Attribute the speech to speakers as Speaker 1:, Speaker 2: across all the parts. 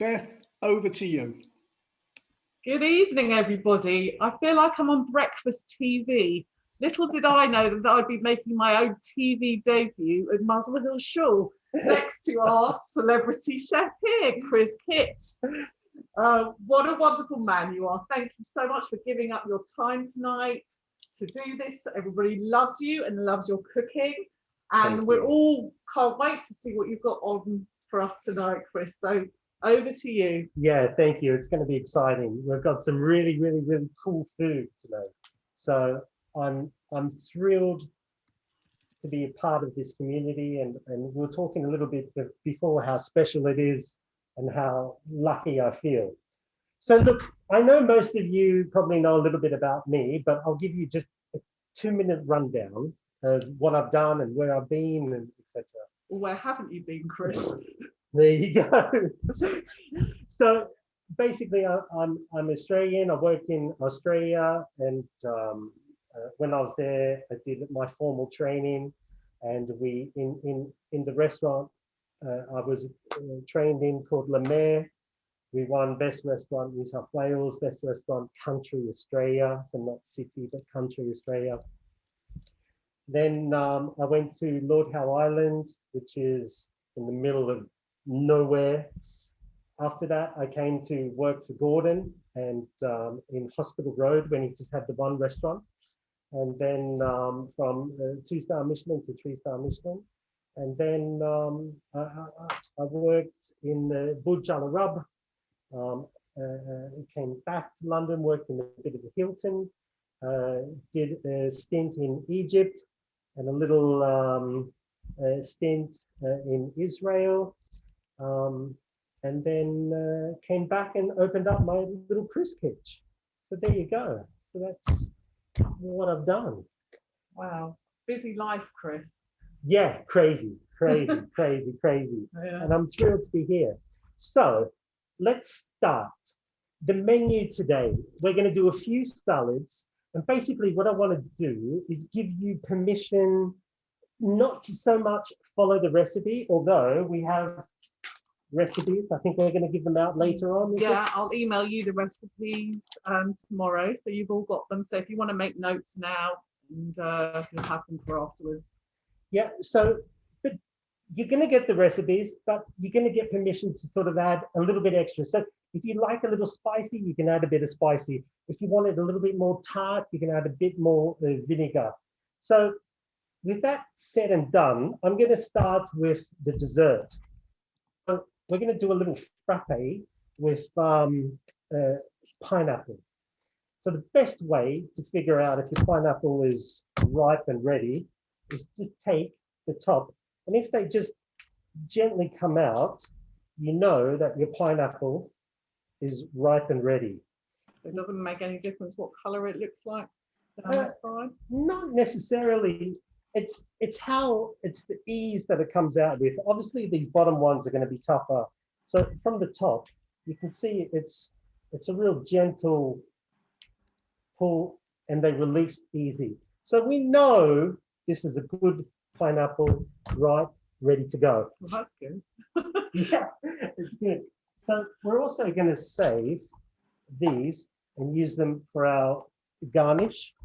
Speaker 1: Beth, over to you.
Speaker 2: Good evening, everybody. I feel like I'm on breakfast TV. Little did I know that I'd be making my own TV debut at Muswell Hill Shul, next to our celebrity chef here, Chris Kitch. What a wonderful man you are. Thank you so much for giving up your time tonight to do this. Everybody loves you and loves your cooking. And we're all can't wait to see what you've got on for us tonight, Chris. So over to you.
Speaker 3: Yeah, thank you. It's going to be exciting. We've got some really cool food tonight. So I'm thrilled to be a part of this community, and we were talking a little bit before how special it is and how lucky I feel. So look, I know most of you probably know a little bit about me, but I'll give you just a 2-minute rundown of what I've done and where I've been and etc.
Speaker 2: Where haven't you been, Chris?
Speaker 3: There you go. So basically, I'm Australian. I worked in Australia, and when I was there, I did my formal training, and we in the restaurant I was trained in called La Mer. We won Best Restaurant New South Wales, Best Restaurant Country Australia, so not city but country Australia. Then I went to Lord Howe Island, which is in the middle of nowhere. After that, I came to work for Gordon and in Hospital Road when he just had the one restaurant. And then from 2-star Michelin to 3-star Michelin. And then I worked in Burj Al Arab. Came back to London, worked in a bit of the Hilton, did a stint in Egypt and a little stint in Israel. And then came back and opened up my little Chris Kitch. So there you go. So that's what I've done.
Speaker 2: Wow, busy life, Chris.
Speaker 3: Yeah, crazy. Yeah. And I'm thrilled to be here. So let's start. The menu today, we're going to do a few salads. And basically what I want to do is give you permission not to so much follow the recipe, although we have recipes. I think we're going to give them out later on.
Speaker 2: Yeah, I'll email you the recipes tomorrow, so you've all got them. So if you want to make notes now, and you'll have them for afterwards.
Speaker 3: Yeah, so but you're going to get the recipes, but you're going to get permission to sort of add a little bit extra. So if you like a little spicy, you can add a bit of spicy. If you want it a little bit more tart, you can add a bit more vinegar. So with that said and done, I'm going to start with the dessert. So we're going to do a little frappe with pineapple. So the best way to figure out if your pineapple is ripe and ready is just take the top, and if they just gently come out, you know that your pineapple is ripe and ready.
Speaker 2: It doesn't make any difference what color it looks like down the side?
Speaker 3: Not necessarily. It's the ease that it comes out with. Obviously, these bottom ones are going to be tougher. So from the top, you can see it's a real gentle pull, and they release easy. So we know this is a good pineapple, ripe, ready to go.
Speaker 2: Well, that's good.
Speaker 3: Yeah, it's good. So we're also going to save these and use them for our garnish.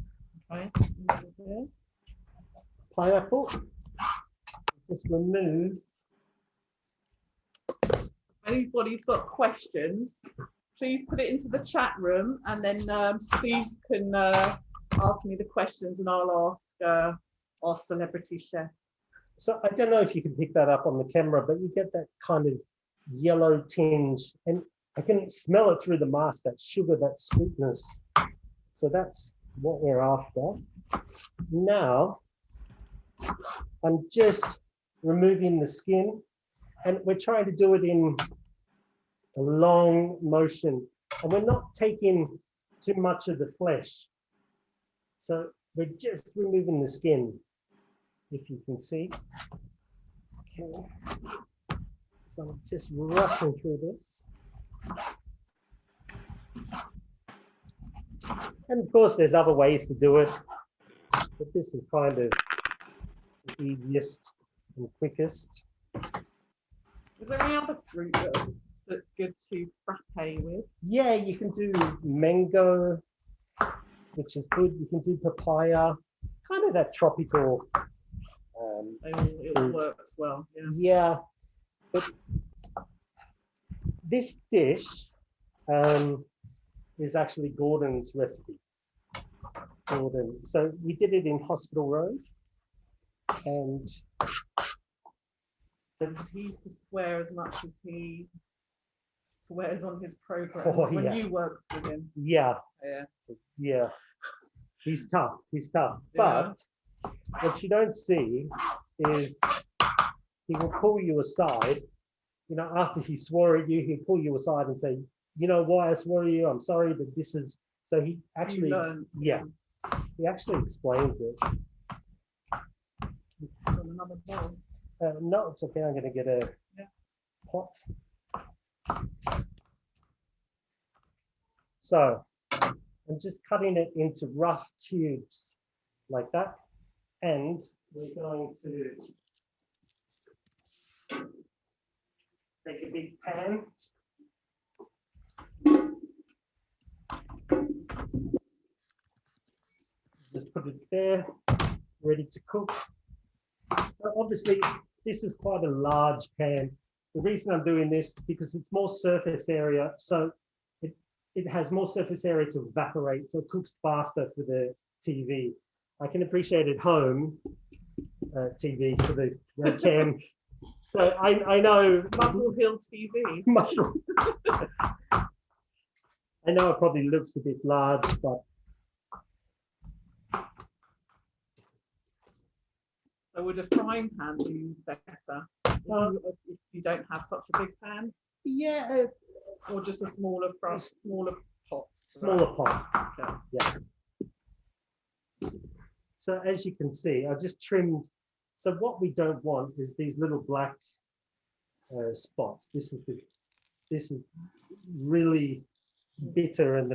Speaker 2: Okay.
Speaker 3: Pineapple. Just remove.
Speaker 2: Anybody's got questions, please put it into the chat room, and then Steve can ask me the questions, and I'll ask our celebrity chef.
Speaker 3: So I don't know if you can pick that up on the camera, but you get that kind of yellow tinge, and I can smell it through the mask, that sugar, that sweetness. So that's what we're after. Now, I'm just removing the skin, and we're trying to do it in a long motion, and we're not taking too much of the flesh. So we're just removing the skin, if you can see. Okay. So I'm just rushing through this. And of course, there's other ways to do it, but this is kind of the easiest and quickest.
Speaker 2: Is there any other fruit that's good to frappe with.
Speaker 3: Yeah, you can do mango, which is good. You can do papaya, kind of that tropical.
Speaker 2: It all works well. Yeah.
Speaker 3: Yeah, but this dish is actually Gordon's recipe. Gordon. So we did it in Hospital Road, and
Speaker 2: He used to swear as much as he swears on his program when
Speaker 3: yeah.
Speaker 2: you worked with him.
Speaker 3: Yeah,
Speaker 2: Yeah.
Speaker 3: yeah, he's tough. He's tough.
Speaker 2: Yeah.
Speaker 3: But what you don't see is he will pull you aside. You know, after he swore at you, he'll pull you aside and say, "You know why I swore at you? I'm sorry, but this is." So he actually, yeah, he actually explains it.
Speaker 2: Another bowl.
Speaker 3: No, it's okay. I'm going to get a pot. So I'm just cutting it into rough cubes like that. And we're going to take a big pan. Just put it there, ready to cook. So obviously, this is quite a large pan. The reason I'm doing this because it's more surface area, so it has more surface area to evaporate, so it cooks faster for the TV. I can appreciate at home TV for the webcam. So I know
Speaker 2: Muswell Hill TV.
Speaker 3: Mushroom. I know it probably looks a bit large, but
Speaker 2: So would a frying pan be better if you don't have such a big pan?
Speaker 3: yeah,
Speaker 2: Or just a smaller pot?
Speaker 3: smaller
Speaker 2: Right.
Speaker 3: pot.
Speaker 2: Okay.
Speaker 3: Yeah. So as you can see, I just trimmed. So what we don't want is these little black spots. This is really bitter and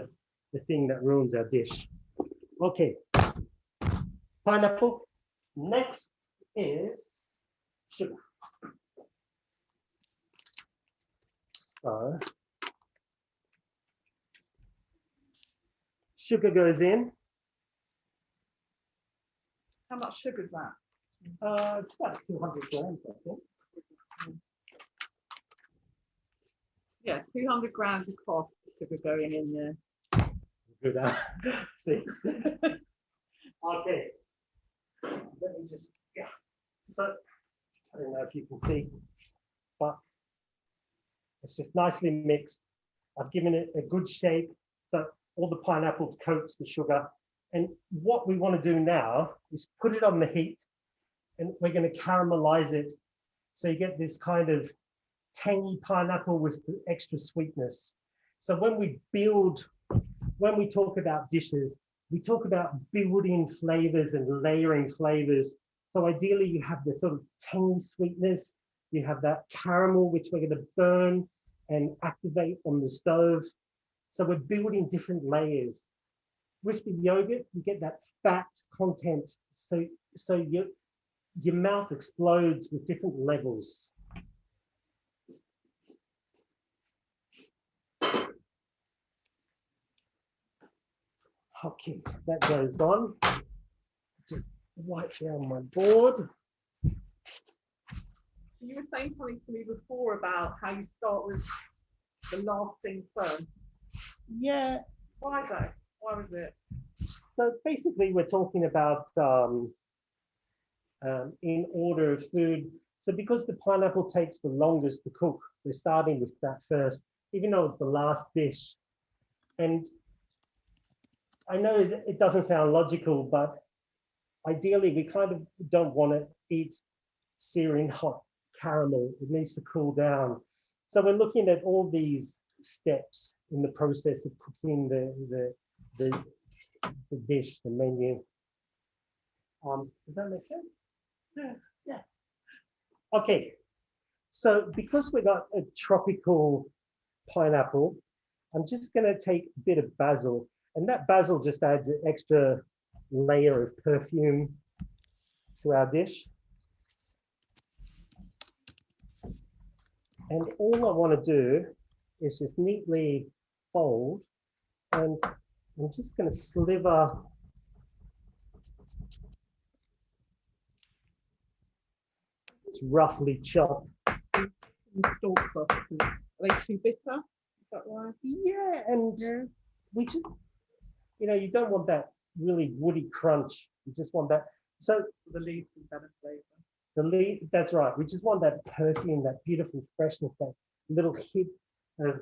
Speaker 3: the thing that ruins our dish. Okay, pineapple. Next is sugar. So sugar goes in.
Speaker 2: How much sugar is that?
Speaker 3: It's about 200 grams, I think.
Speaker 2: Yeah, 200 grams of cough sugar going in there.
Speaker 3: Good. See. Okay. Let me just. Yeah. So I don't know if you can see, but it's just nicely mixed. I've given it a good shape, so all the pineapple coats the sugar. And what we want to do now is put it on the heat, and we're going to caramelize it. So you get this kind of tangy pineapple with extra sweetness. So when we talk about dishes, we talk about building flavors and layering flavors. So ideally you have the sort of tangy sweetness, you have that caramel, which we're going to burn and activate on the stove. So we're building different layers. With the yogurt, you get that fat content. So your mouth explodes with different levels. Okay, that goes on. Just wipe down my board.
Speaker 2: You were saying something to me before about how you start with the last thing first.
Speaker 3: Yeah.
Speaker 2: Why is that? Why was it?
Speaker 3: So basically, we're talking about in order of food. So because the pineapple takes the longest to cook, we're starting with that first, even though it's the last dish. And I know it doesn't sound logical, but ideally, we kind of don't want to eat searing hot caramel. It needs to cool down. So we're looking at all these steps in the process of cooking the dish, the menu. Does that make sense? Yeah. Okay. So because we got a tropical pineapple, I'm just going to take a bit of basil, and that basil just adds an extra layer of perfume to our dish. And all I want to do is just neatly fold, and I'm just going to sliver just roughly chop.
Speaker 2: The stalks off because are they too bitter? Is that why?
Speaker 3: Yeah, and we just, you don't want that really woody crunch. You just want that. So
Speaker 2: The leaves and better flavour.
Speaker 3: the leaf, that's right. We just want that perfume, that beautiful freshness, that little hit of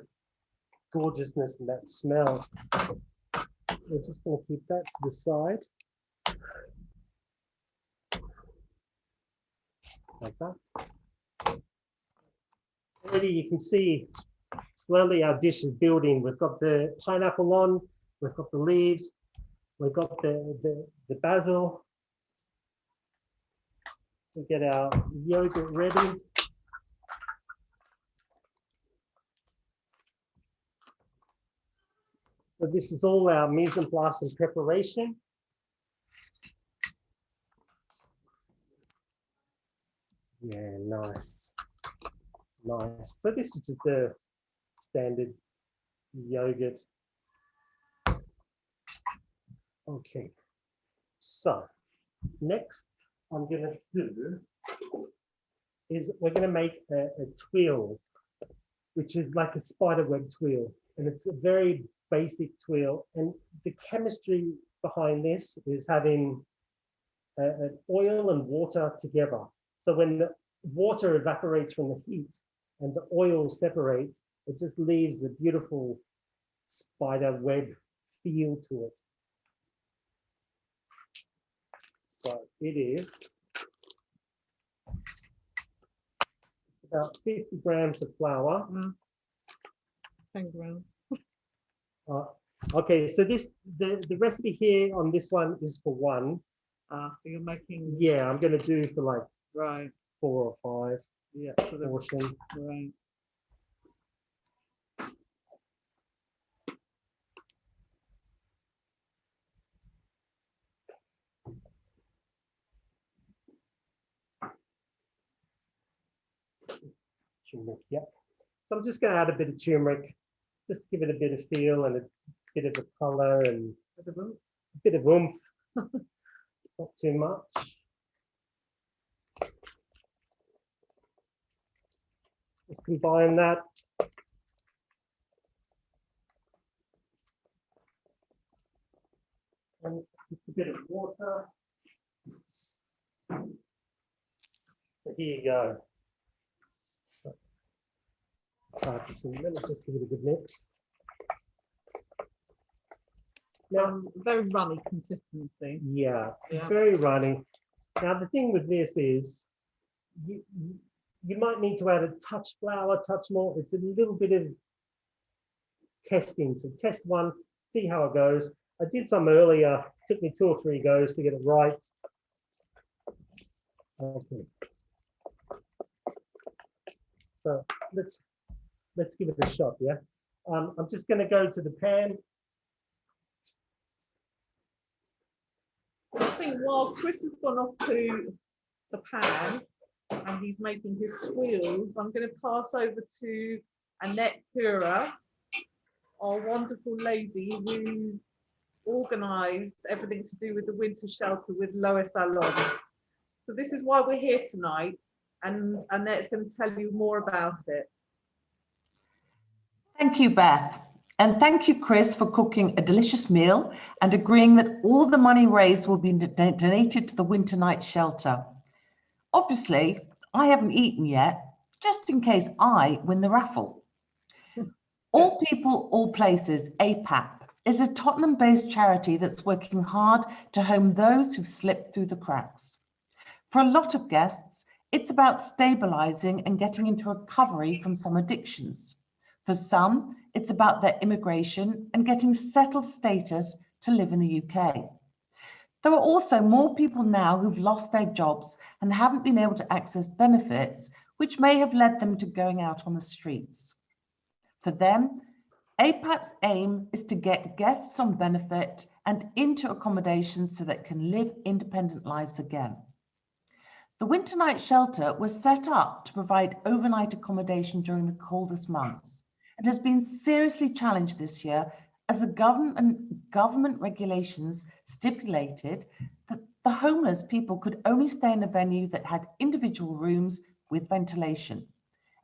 Speaker 3: gorgeousness and that smell. We're just going to keep that to the side. Like that. Already you can see slowly our dish is building. We've got the pineapple on, we've got the leaves, we've got the basil. We get our yogurt ready. So this is all our mise en place and preparation. Yeah, nice. Nice. So this is just the standard yogurt. Okay. So next I'm going to do is we're going to make a twirl, which is like a spider web twirl. And it's a very basic twirl. And the chemistry behind this is having oil and water together. So when the water evaporates from the heat and the oil separates, it just leaves a beautiful spider web feel to it. So it is about 50 grams of flour.
Speaker 2: 10 grams.
Speaker 3: Okay, so the recipe here on this one is for one.
Speaker 2: So you're making.
Speaker 3: Yeah, I'm going to do for like
Speaker 2: Right.
Speaker 3: 4 or 5.
Speaker 2: Yeah. So
Speaker 3: portion.
Speaker 2: Right.
Speaker 3: Turmeric, yeah. So I'm just going to add a bit of turmeric, just to give it a bit of feel and a bit of a color and a bit of oomph. Not too much. Just combine that. And just a bit of water. So here you go. It's hard to see. Let me just give it a good mix.
Speaker 2: Now, very runny consistency.
Speaker 3: Yeah,
Speaker 2: Yeah.
Speaker 3: very runny. Now the thing with this is you might need to add a touch flour, touch more. It's a little bit of testing. So test one, see how it goes. I did some earlier, took me 2 or 3 goes to get it right. Okay. So let's give it a shot, yeah? I'm just going to go to the pan.
Speaker 2: I think while Chris has gone off to the pan and he's making his twirls, I'm going to pass over to Annette Pura, our wonderful lady who's organised everything to do with the winter shelter with Lois Alon. So this is why we're here tonight, and Annette's going to tell you more about it.
Speaker 1: Thank you, Beth. And thank you, Chris, for cooking a delicious meal and agreeing that all the money raised will be donated to the winter night shelter. Obviously, I haven't eaten yet, just in case I win the raffle. All People, All Places, APAP, is a Tottenham-based charity that's working hard to home those who've slipped through the cracks. For a lot of guests, it's about stabilising and getting into recovery from some addictions. For some, it's about their immigration and getting settled status to live in the UK. There are also more people now who've lost their jobs and haven't been able to access benefits, which may have led them to going out on the streets. For them, APAP's aim is to get guests on benefit and into accommodation so that can live independent lives again. The winter night shelter was set up to provide overnight accommodation during the coldest months. It has been seriously challenged this year as the government regulations stipulated that the homeless people could only stay in a venue that had individual rooms with ventilation,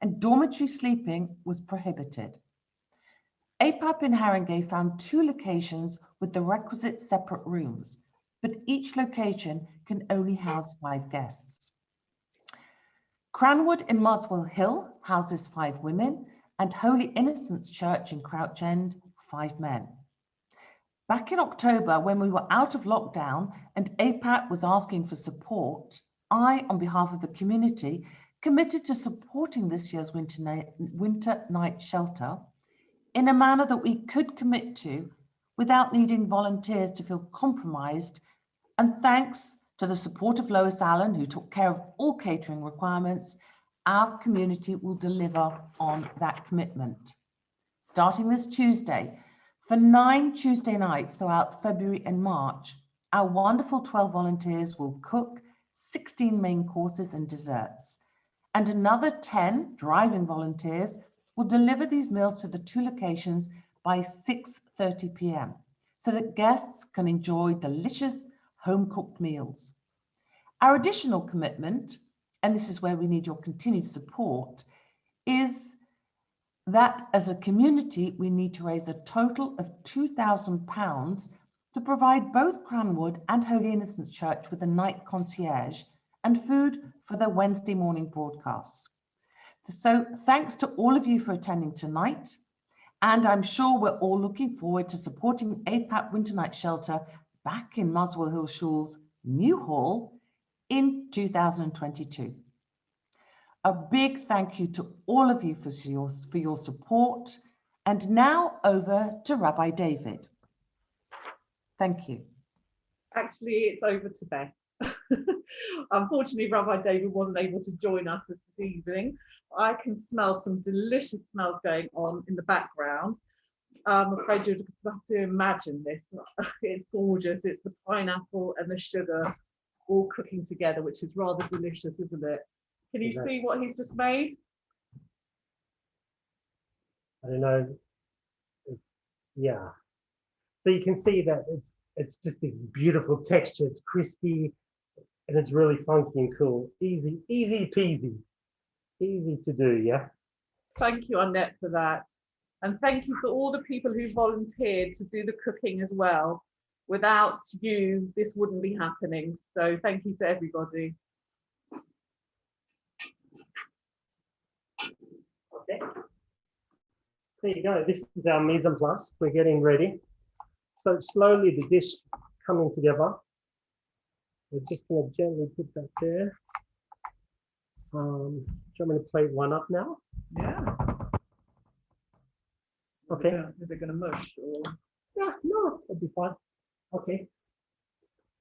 Speaker 1: and dormitory sleeping was prohibited. APAP in Haringey found 2 locations with the requisite separate rooms, but each location can only house 5 guests. Cranwood in Muswell Hill houses 5 women, and Holy Innocents Church in Crouch End, 5 men. Back in October, when we were out of lockdown and APAP was asking for support, I, on behalf of the community, committed to supporting this year's winter night shelter in a manner that we could commit to without needing volunteers to feel compromised. And thanks to the support of Lois Allen, who took care of all catering requirements, our community will deliver on that commitment. Starting this Tuesday, for 9 Tuesday nights throughout February and March, our wonderful 12 volunteers will cook 16 main courses and desserts, and another 10 driving volunteers will deliver these meals to the 2 locations by 6:30 p.m. so that guests can enjoy delicious home-cooked meals. Our additional commitment, and this is where we need your continued support, is that as a community, we need to raise a total of £2,000 to provide both Cranwood and Holy Innocents Church with a night concierge and food for their Wednesday morning broadcasts. So thanks to all of you for attending tonight. And I'm sure we're all looking forward to supporting APAP Winter Night Shelter back in Muswell Hill Schools' new hall in 2022. A big thank you to all of you for your support. And now over to Rabbi David. Thank you.
Speaker 2: Actually, it's over to Beth. Unfortunately, Rabbi David wasn't able to join us this evening. I can smell some delicious smells going on in the background. I'm afraid you'll have to imagine this. It's gorgeous. It's the pineapple and the sugar all cooking together, which is rather delicious, isn't it? Can you see what he's just made?
Speaker 3: I don't know. Yeah. So you can see that it's just this beautiful texture. It's crispy and it's really funky and cool. Easy peasy. Easy to do, yeah.
Speaker 2: Thank you, Annette, for that. And thank you for all the people who volunteered to do the cooking as well. Without you, this wouldn't be happening. So thank you to everybody.
Speaker 3: Okay. There you go. This is our mise en place. We're getting ready. So slowly the dish coming together. We're just going to gently put that there. Do you want me to plate one up now?
Speaker 2: Yeah.
Speaker 3: Okay.
Speaker 2: Is it going to mush? Or?
Speaker 3: Yeah, no, it'll be fine. Okay.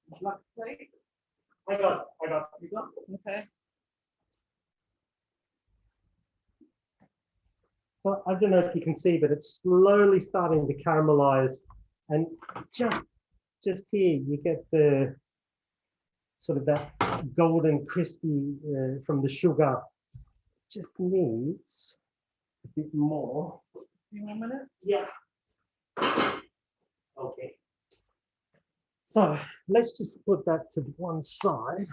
Speaker 2: Would you like a plate?
Speaker 3: I got.
Speaker 2: You got? Okay.
Speaker 3: So I don't know if you can see, but it's slowly starting to caramelize, and just here you get the sort of that golden crispy from the sugar. Just needs a bit more.
Speaker 2: A few more minutes?
Speaker 3: Yeah. Okay. So let's just put that to one side,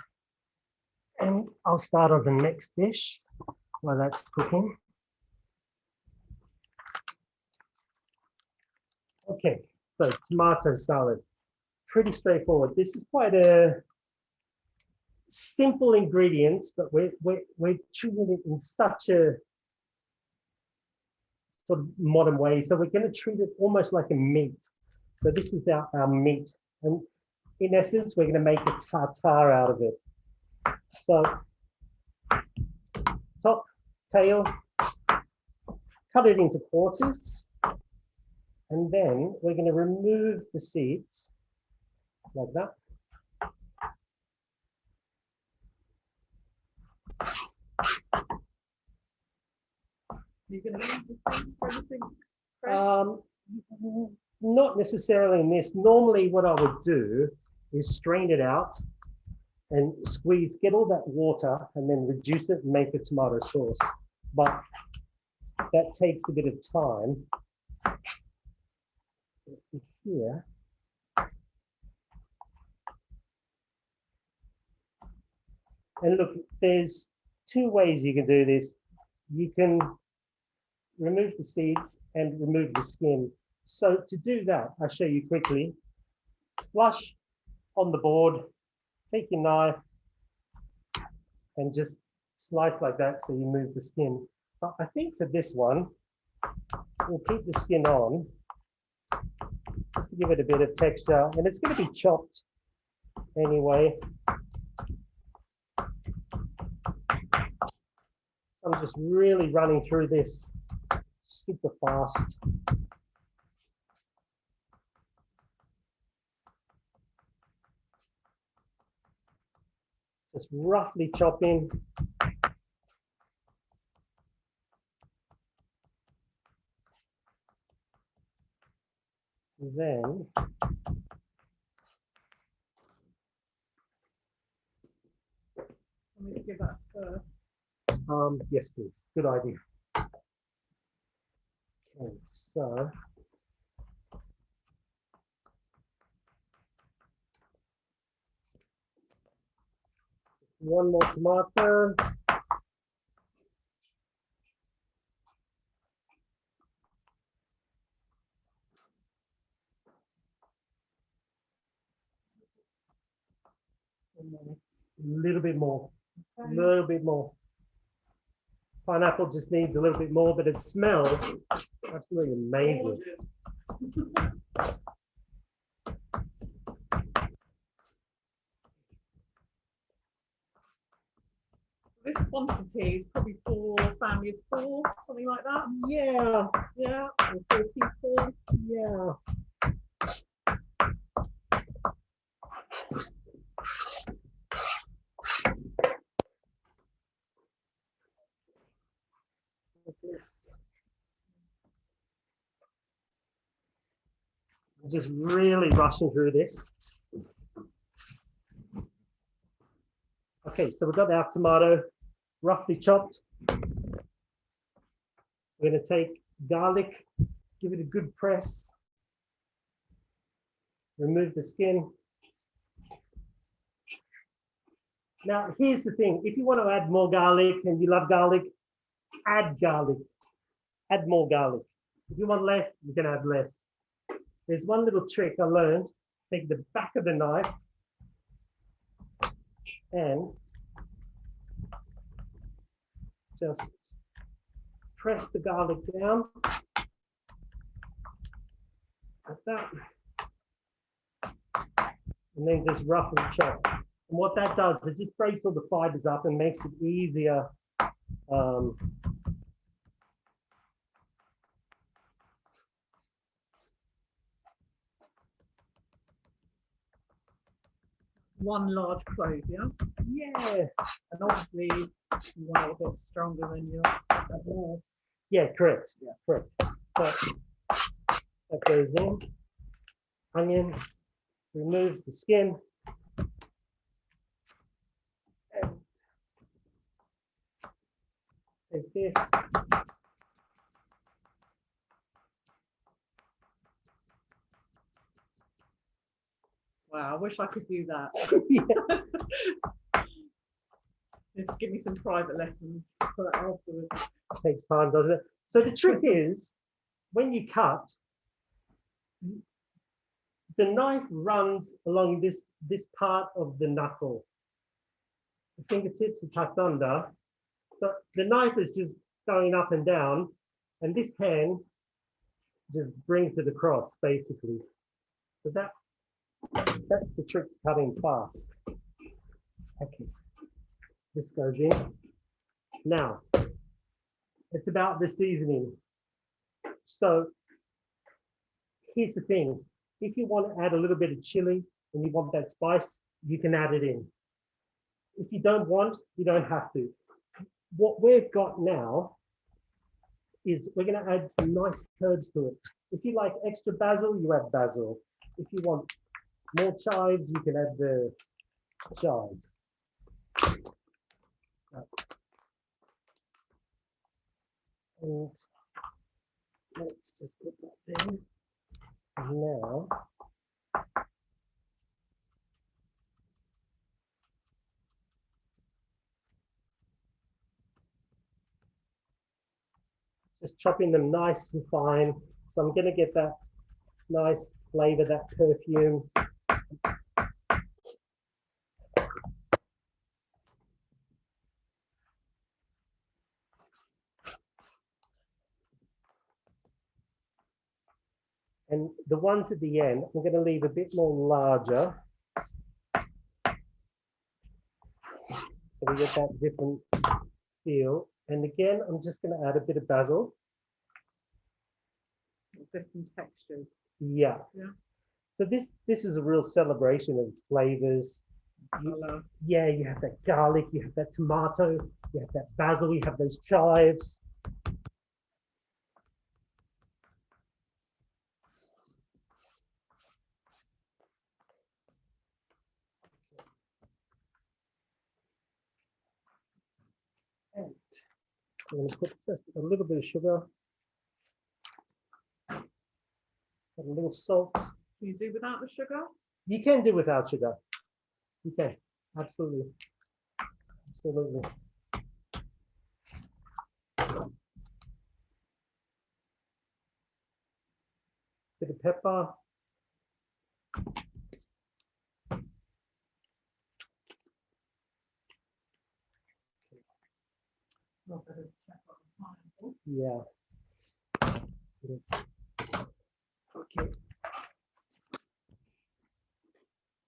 Speaker 3: and I'll start on the next dish while that's cooking. Okay, so tomato salad, pretty straightforward. This is quite a simple ingredients, but we're treating it in such a sort of modern way. So we're going to treat it almost like a meat. So this is our meat, and in essence, we're going to make a tartare out of it. So top, tail, cut it into quarters. And then we're going to remove the seeds like that.
Speaker 2: You're going to use the seeds for anything, Chris?
Speaker 3: Not necessarily in this. Normally what I would do is strain it out and squeeze, get all that water and then reduce it and make a tomato sauce. But that takes a bit of time. Here. And look, there's two ways you can do this. You can remove the seeds and remove the skin. So to do that, I'll show you quickly. Flush on the board, take your knife and just slice like that so you move the skin. But I think for this one, we'll keep the skin on just to give it a bit of texture, and it's going to be chopped anyway. I'm just really running through this super fast. Just roughly chopping. Then
Speaker 2: Let me give that a stir.
Speaker 3: yes, please. Good idea. Okay, so one more tomato. And then a little bit more. A little bit more. Pineapple just needs a little bit more, but it smells absolutely amazing.
Speaker 2: This quantity is probably for a family of 4, something like that.
Speaker 3: Yeah,
Speaker 2: Yeah, or 4 people.
Speaker 3: yeah. Like this. I'm just really rushing through this. Okay, so we've got our tomato roughly chopped. We're going to take garlic, give it a good press, remove the skin. Now, here's the thing. If you want to add more garlic and you love garlic, add garlic. Add more garlic. If you want less, you can add less. There's one little trick I learned. Take the back of the knife and just press the garlic down like that. And then just roughly chop. And what that does, it just breaks all the fibers up and makes it easier.
Speaker 2: One large clove, yeah?
Speaker 3: Yeah.
Speaker 2: And obviously, you want it a bit stronger than your.
Speaker 3: Yeah, correct. Yeah, correct. So that goes in. Onion, remove the skin. And take this.
Speaker 2: Wow, I wish I could do that.
Speaker 3: Yeah,
Speaker 2: Just give me some private lessons for that afterwards.
Speaker 3: takes time, doesn't it? So the trick is, when you cut, the knife runs along this part of the knuckle. The fingertips are tucked under. So the knife is just going up and down, and this hand just brings it across, basically. So that's the trick to cutting fast. Okay, this goes in. Now, it's about the seasoning. So here's the thing. If you want to add a little bit of chili and you want that spice, you can add it in. If you don't want, you don't have to. What we've got now is we're going to add some nice herbs to it. If you like extra basil, you add basil. If you want more chives, you can add the chives. And let's just put that there. And now, just chopping them nice and fine. So I'm going to get that nice flavor, that perfume. And the ones at the end, I'm going to leave a bit more larger. So we get that different feel. And again, I'm just going to add a bit of basil.
Speaker 2: Different textures.
Speaker 3: Yeah.
Speaker 2: Yeah.
Speaker 3: So this is a real celebration of flavors. Yeah, you have that garlic, you have that tomato, you have that basil, you have those chives. And I'm going to put just a little bit of sugar, a little salt.
Speaker 2: Can you do without the sugar?
Speaker 3: You can do without sugar. You can, absolutely. Absolutely. Bit of pepper. Yeah. Okay.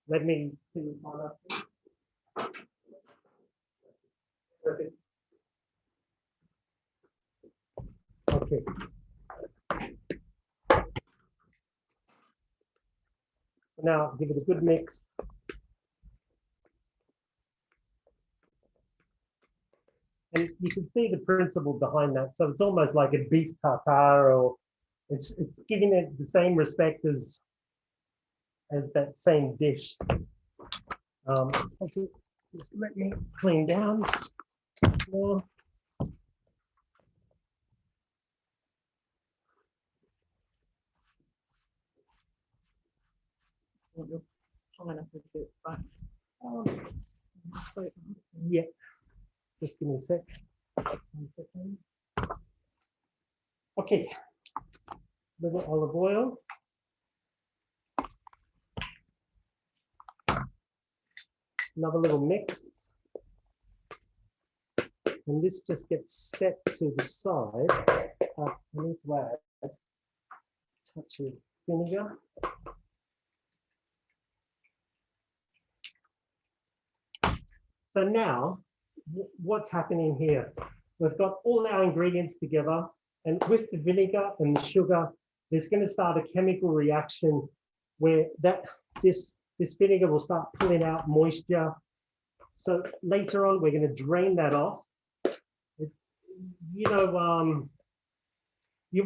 Speaker 3: Let me see one up. Perfect. Okay. Now give it a good mix. And you can see the principle behind that. So it's almost like a beef tartare, or it's giving it the same respect as that same dish. Okay, just let me clean down more.
Speaker 2: Want your pineapple bits back.
Speaker 3: Yeah, just give me a sec. 1 second. Okay, little olive oil. Another little mix. And this just gets set to the side. I need to add a touch of vinegar. So now, what's happening here? We've got all our ingredients together, and with the vinegar and the sugar, there's going to start a chemical reaction where this vinegar will start pulling out moisture. So later on, we're going to drain that off. You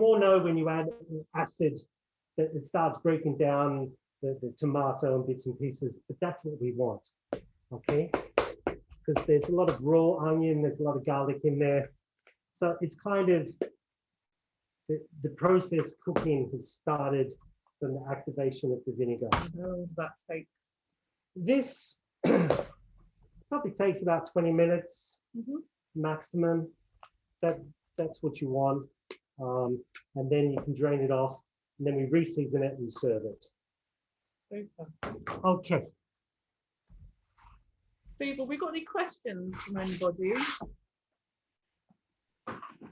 Speaker 3: all know when you add acid that it starts breaking down the tomato and bits and pieces, but that's what we want, okay? Because there's a lot of raw onion, there's a lot of garlic in there. So it's kind of, the process cooking has started from the activation of the vinegar.
Speaker 2: How long does that take?
Speaker 3: This probably takes about 20 minutes maximum. That's what you want. And then you can drain it off, and then we re-season it and serve it.
Speaker 2: Super.
Speaker 3: Okay.
Speaker 2: Steve, have we got any questions from anybody?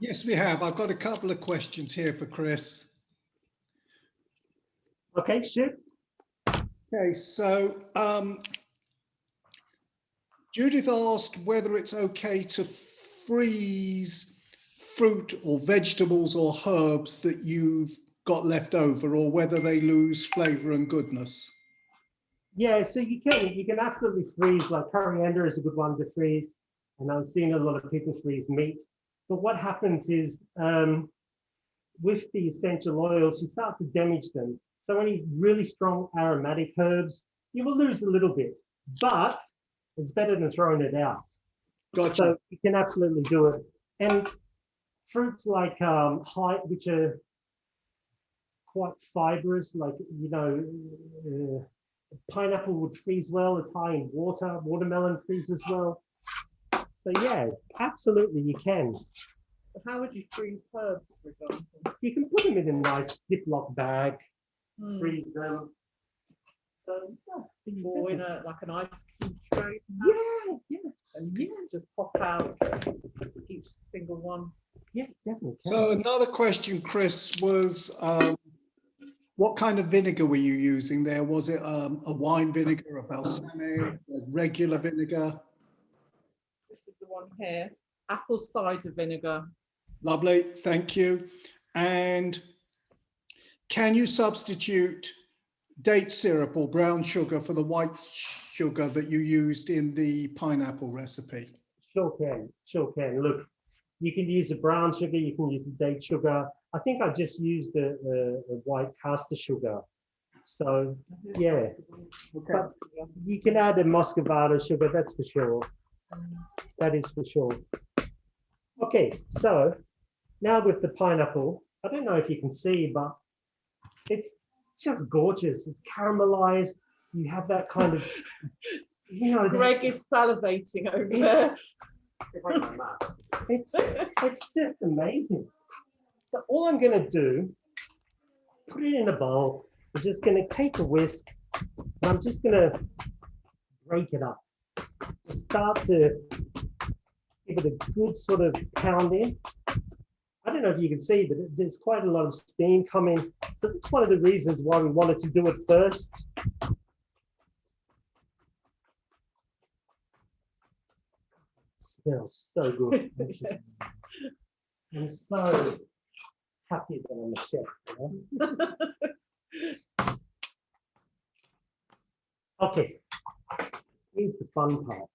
Speaker 4: Yes, we have. I've got a couple of questions here for Chris.
Speaker 3: Okay, shoot.
Speaker 4: Okay, so Judith asked whether it's okay to freeze fruit or vegetables or herbs that you've got left over, or whether they lose flavor and goodness.
Speaker 3: Yeah, so you can absolutely freeze. Like coriander is a good one to freeze, and I've seen a lot of people freeze meat. But what happens is with the essential oils, you start to damage them. So any really strong aromatic herbs, you will lose a little bit, but it's better than throwing it out.
Speaker 4: Gotcha.
Speaker 3: So you can absolutely do it. And fruits like which are quite fibrous, like pineapple would freeze well. It's high in water. Watermelon freezes well. So yeah, absolutely you can.
Speaker 2: So how would you freeze herbs, for example?
Speaker 3: You can put them in a nice Ziploc bag, freeze them. So
Speaker 2: Or in like an ice cube tray.
Speaker 3: yeah,
Speaker 2: And you can just pop out each single one.
Speaker 3: yeah, definitely. Can.
Speaker 4: So another question, Chris, was what kind of vinegar were you using there? Was it a wine vinegar, a balsamic, a regular vinegar?
Speaker 2: This is the one here. Apple cider vinegar.
Speaker 4: Lovely, thank you. And can you substitute date syrup or brown sugar for the white sugar that you used in the pineapple recipe?
Speaker 3: Sure can. Look, you can use the brown sugar, you can use the date sugar. I think I just used the white caster sugar. So yeah,
Speaker 4: Okay.
Speaker 3: but you can add a muscovado sugar, that's for sure. That is for sure. Okay, so now with the pineapple, I don't know if you can see, but it's just gorgeous. It's caramelized. You have that kind of,
Speaker 2: Greg is salivating over there.
Speaker 3: it's just amazing. So all I'm going to do, put it in a bowl. I'm just going to take a whisk, and I'm just going to break it up. Just start to give it a good sort of pounding. I don't know if you can see, but there's quite a lot of steam coming. So that's one of the reasons why we wanted to do it first. It smells so good.
Speaker 2: Yes.
Speaker 3: I'm so happy that I'm a chef. Okay, here's the fun part.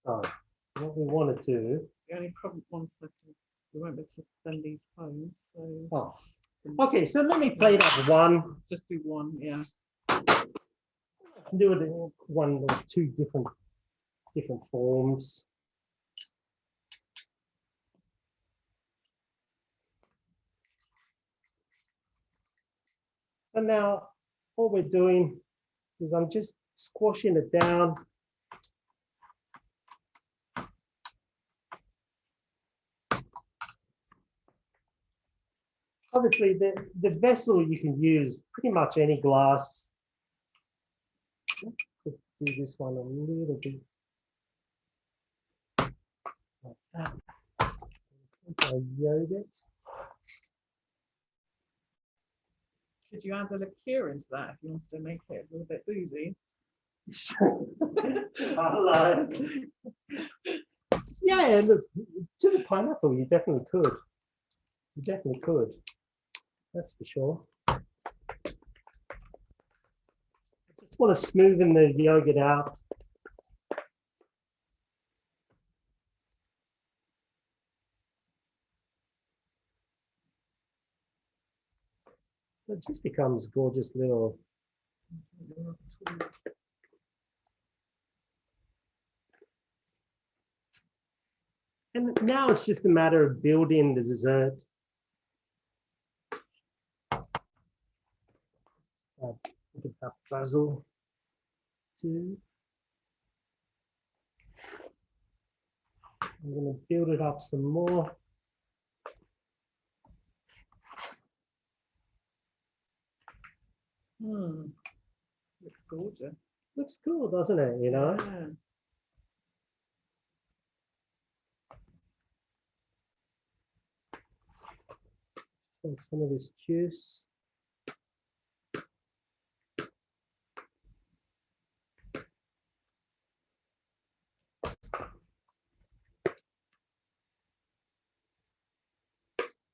Speaker 3: So what we want to do.
Speaker 2: The only problem, 1 second, we won't be able to send these home. So,
Speaker 3: Okay, so let me play that one.
Speaker 2: just do one, yeah.
Speaker 3: Do it in one or two different forms. So now all we're doing is I'm just squashing it down. Obviously, the vessel you can use pretty much any glass. Let's do this one a little bit like that. Yogurt.
Speaker 2: Could you add a liqueur into that if you wanted to make it a little bit boozy?
Speaker 3: Yeah, look, to the pineapple, you definitely could. You definitely could. That's for sure. I just want to smoothen the yogurt out. So it just becomes gorgeous little. And now it's just a matter of building the dessert. A bit of basil too. I'm going to build it up some more.
Speaker 2: Looks gorgeous.
Speaker 3: Looks cool, doesn't it? You know.
Speaker 2: Yeah.
Speaker 3: And some of this juice.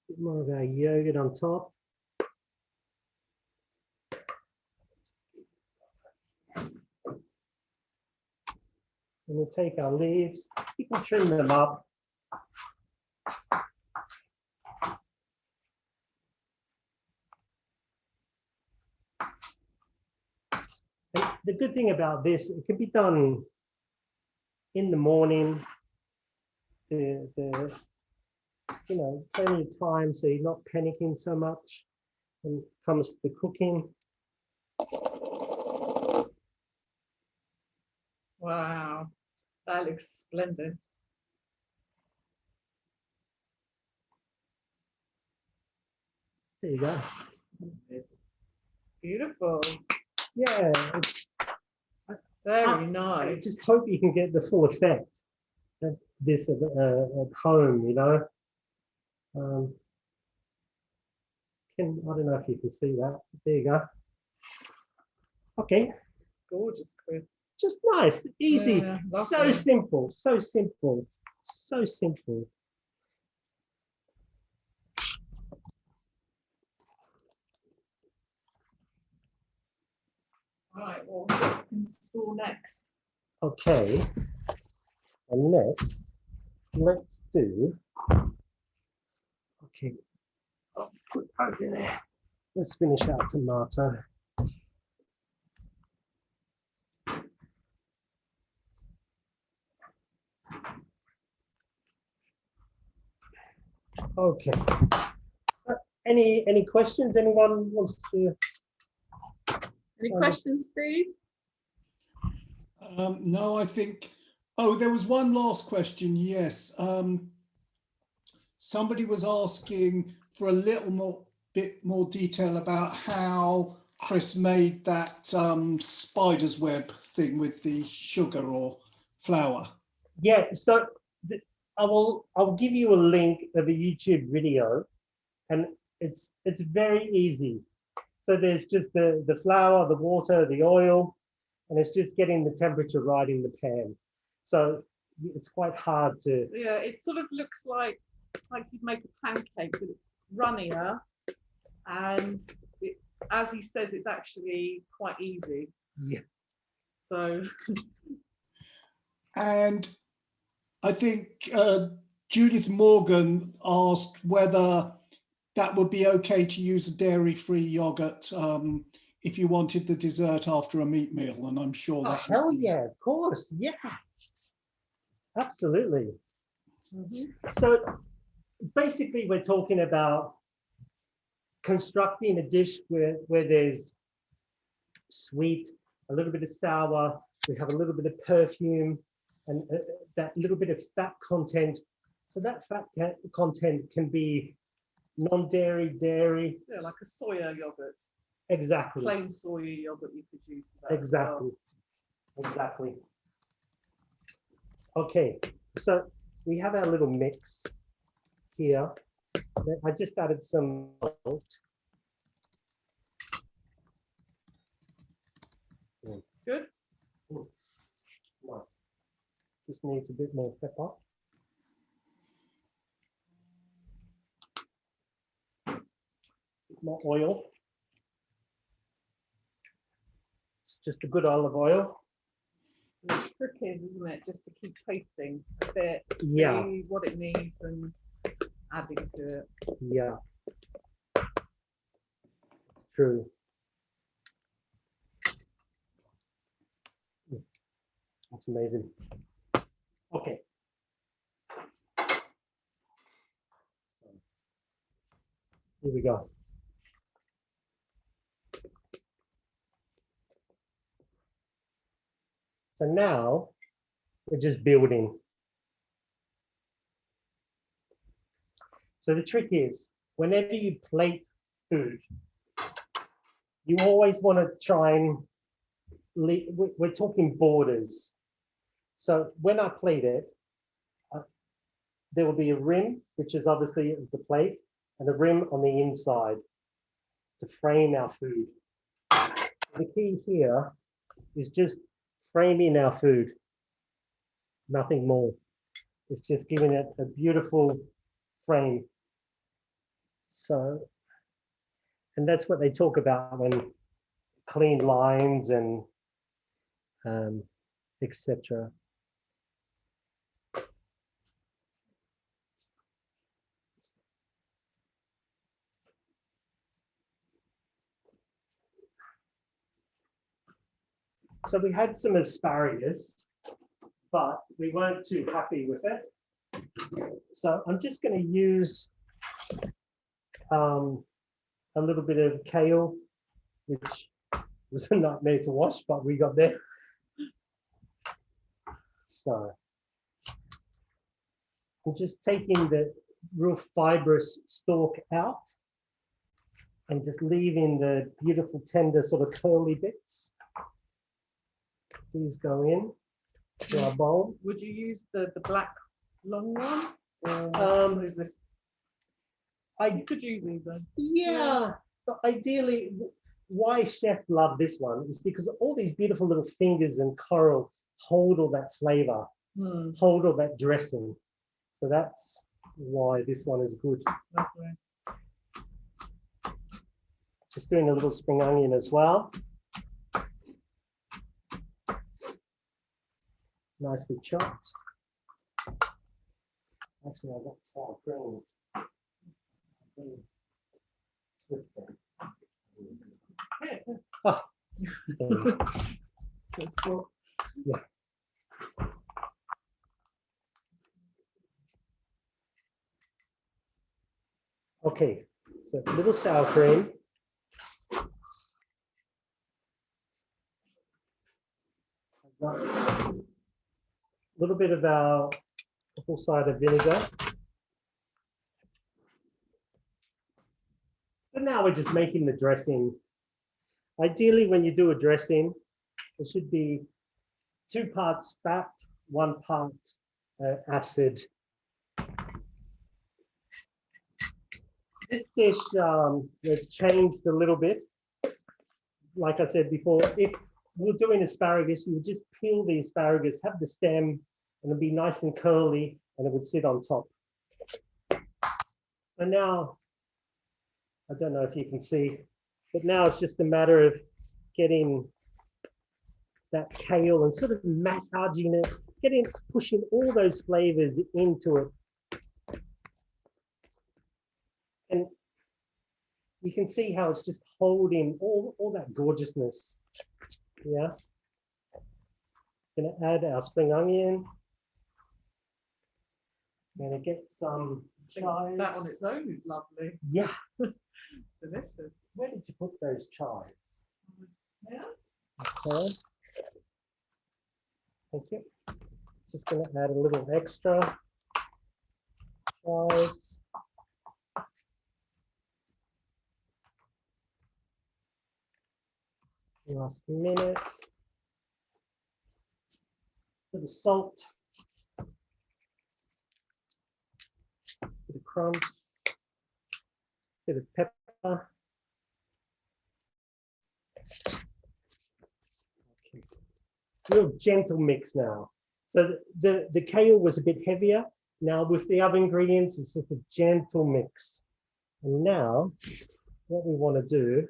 Speaker 3: Bit more of our yogurt on top. And we'll take our leaves. You can trim them up. And the good thing about this, it can be done in the morning. The you know, plenty of time so you're not panicking so much when it comes to the cooking.
Speaker 2: Wow, that looks splendid.
Speaker 3: There you go.
Speaker 2: Beautiful.
Speaker 3: Yeah, it's,
Speaker 2: Very
Speaker 3: I
Speaker 2: nice.
Speaker 3: just hope you can get the full effect of this at home, you know. I don't know if you can see that. There you go. Okay,
Speaker 2: Gorgeous, Chris.
Speaker 3: just nice, easy,
Speaker 2: Yeah,
Speaker 3: so
Speaker 2: lovely.
Speaker 3: simple, so simple, so simple.
Speaker 2: Right, well, what can school next?
Speaker 3: Okay, and next, let's do. Okay, I'll put over there. Let's finish our tomato. Okay. Any questions? Anyone wants to?
Speaker 2: Any questions, Steve?
Speaker 4: No, I think, oh, there was one last question. Yes. Somebody was asking for a little bit more detail about how Chris made that spider's web thing with the sugar or flour.
Speaker 3: Yeah. So I'll give you a link of a YouTube video, and it's very easy. So there's just the flour, the water, the oil, and it's just getting the temperature right in the pan. So it's quite hard to.
Speaker 2: Yeah, it sort of looks like you'd make a pancake, but it's runnier, and it, as he says, it's actually quite easy.
Speaker 3: Yeah.
Speaker 2: So.
Speaker 4: And I think Judith Morgan asked whether that would be okay to use a dairy-free yogurt if you wanted the dessert after a meat meal, and I'm sure
Speaker 3: Oh,
Speaker 4: that.
Speaker 3: hell yeah, of course, yeah, absolutely. So basically, we're talking about constructing a dish where there's sweet, a little bit of sour, we have a little bit of perfume, and that little bit of fat content. So that fat content can be non-dairy, dairy.
Speaker 2: Yeah, like a soya yogurt.
Speaker 3: Exactly.
Speaker 2: Plain soya yogurt you could use for that.
Speaker 3: Exactly. Exactly. Okay, so we have our little mix here. I just added some salt.
Speaker 2: Good.
Speaker 3: Nice. Just needs a bit more pepper. More oil. It's just a good olive oil.
Speaker 2: The trick is, isn't it, just to keep tasting a bit,
Speaker 3: Yeah.
Speaker 2: see what it needs and adding to it.
Speaker 3: Yeah. True. That's amazing. Okay. So, here we go. So now we're just building. So the trick is, whenever you plate food, you always want to try and, we're talking borders. So when I plate it, there will be a rim, which is obviously the plate, and a rim on the inside to frame our food. The key here is just framing our food, nothing more. It's just giving it a beautiful frame. So, and that's what they talk about when clean lines and etc. So we had some asparagus, but we weren't too happy with it. So I'm just going to use a little bit of kale, which was a nightmare to wash, but we got there. So I'm just taking the real fibrous stalk out and just leaving the beautiful, tender, sort of curly bits. These go in to our bowl.
Speaker 2: Would you use the black long one? Or what is this? You could use either.
Speaker 3: Yeah, but ideally, why chefs love this one is because all these beautiful little fingers and coral hold all that flavor, hold all that dressing. So that's why this one is good.
Speaker 2: Lovely.
Speaker 3: Just doing a little spring onion as well. Nicely chopped. Actually, I've got sour cream. Oh.
Speaker 2: That's what.
Speaker 3: Yeah. Okay, so a little sour cream. A little bit of our apple cider vinegar. So now we're just making the dressing. Ideally, when you do a dressing, it should be 2 parts fat, 1 part acid. This dish has changed a little bit. Like I said before, if we're doing asparagus, you would just peel the asparagus, have the stem, and it'd be nice and curly, and it would sit on top. So now, I don't know if you can see, but now it's just a matter of getting that kale and sort of massaging it, pushing all those flavors into it. And you can see how it's just holding all that gorgeousness. Yeah. Gonna add our spring onion. Gonna get some chives.
Speaker 2: That on its own is lovely.
Speaker 3: Yeah.
Speaker 2: Delicious.
Speaker 3: Where did you put those chives?
Speaker 2: Yeah.
Speaker 3: Okay. Thank you. Just gonna add a little extra chives. Last minute. Little salt. Bit of crumb. Bit of pepper. Okay. Real gentle mix now. So the kale was a bit heavier. Now with the other ingredients, it's just a gentle mix. And now what we want to do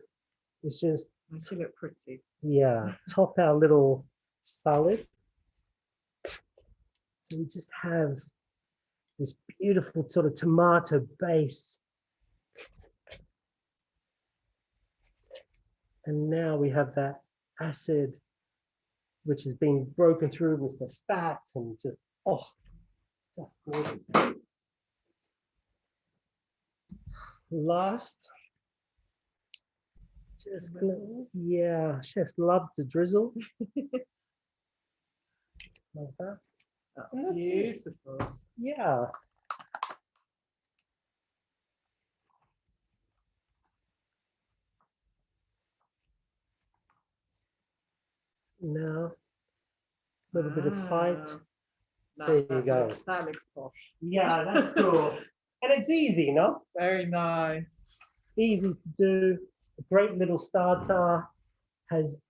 Speaker 3: is just,
Speaker 2: She look pretty.
Speaker 3: yeah, top our little salad. So we just have this beautiful sort of tomato base. And now we have that acid, which has been broken through with the fat and just, oh, just gorgeous. Last, just gonna, yeah, chefs love to drizzle. Like that. And that's it.
Speaker 2: Beautiful.
Speaker 3: Yeah. Now, a little bit of height.
Speaker 2: No,
Speaker 3: There you
Speaker 2: that
Speaker 3: go.
Speaker 2: That looks posh.
Speaker 3: Yeah, that's cool. And it's easy, no?
Speaker 2: Very nice.
Speaker 3: Easy to do. A great little starter, has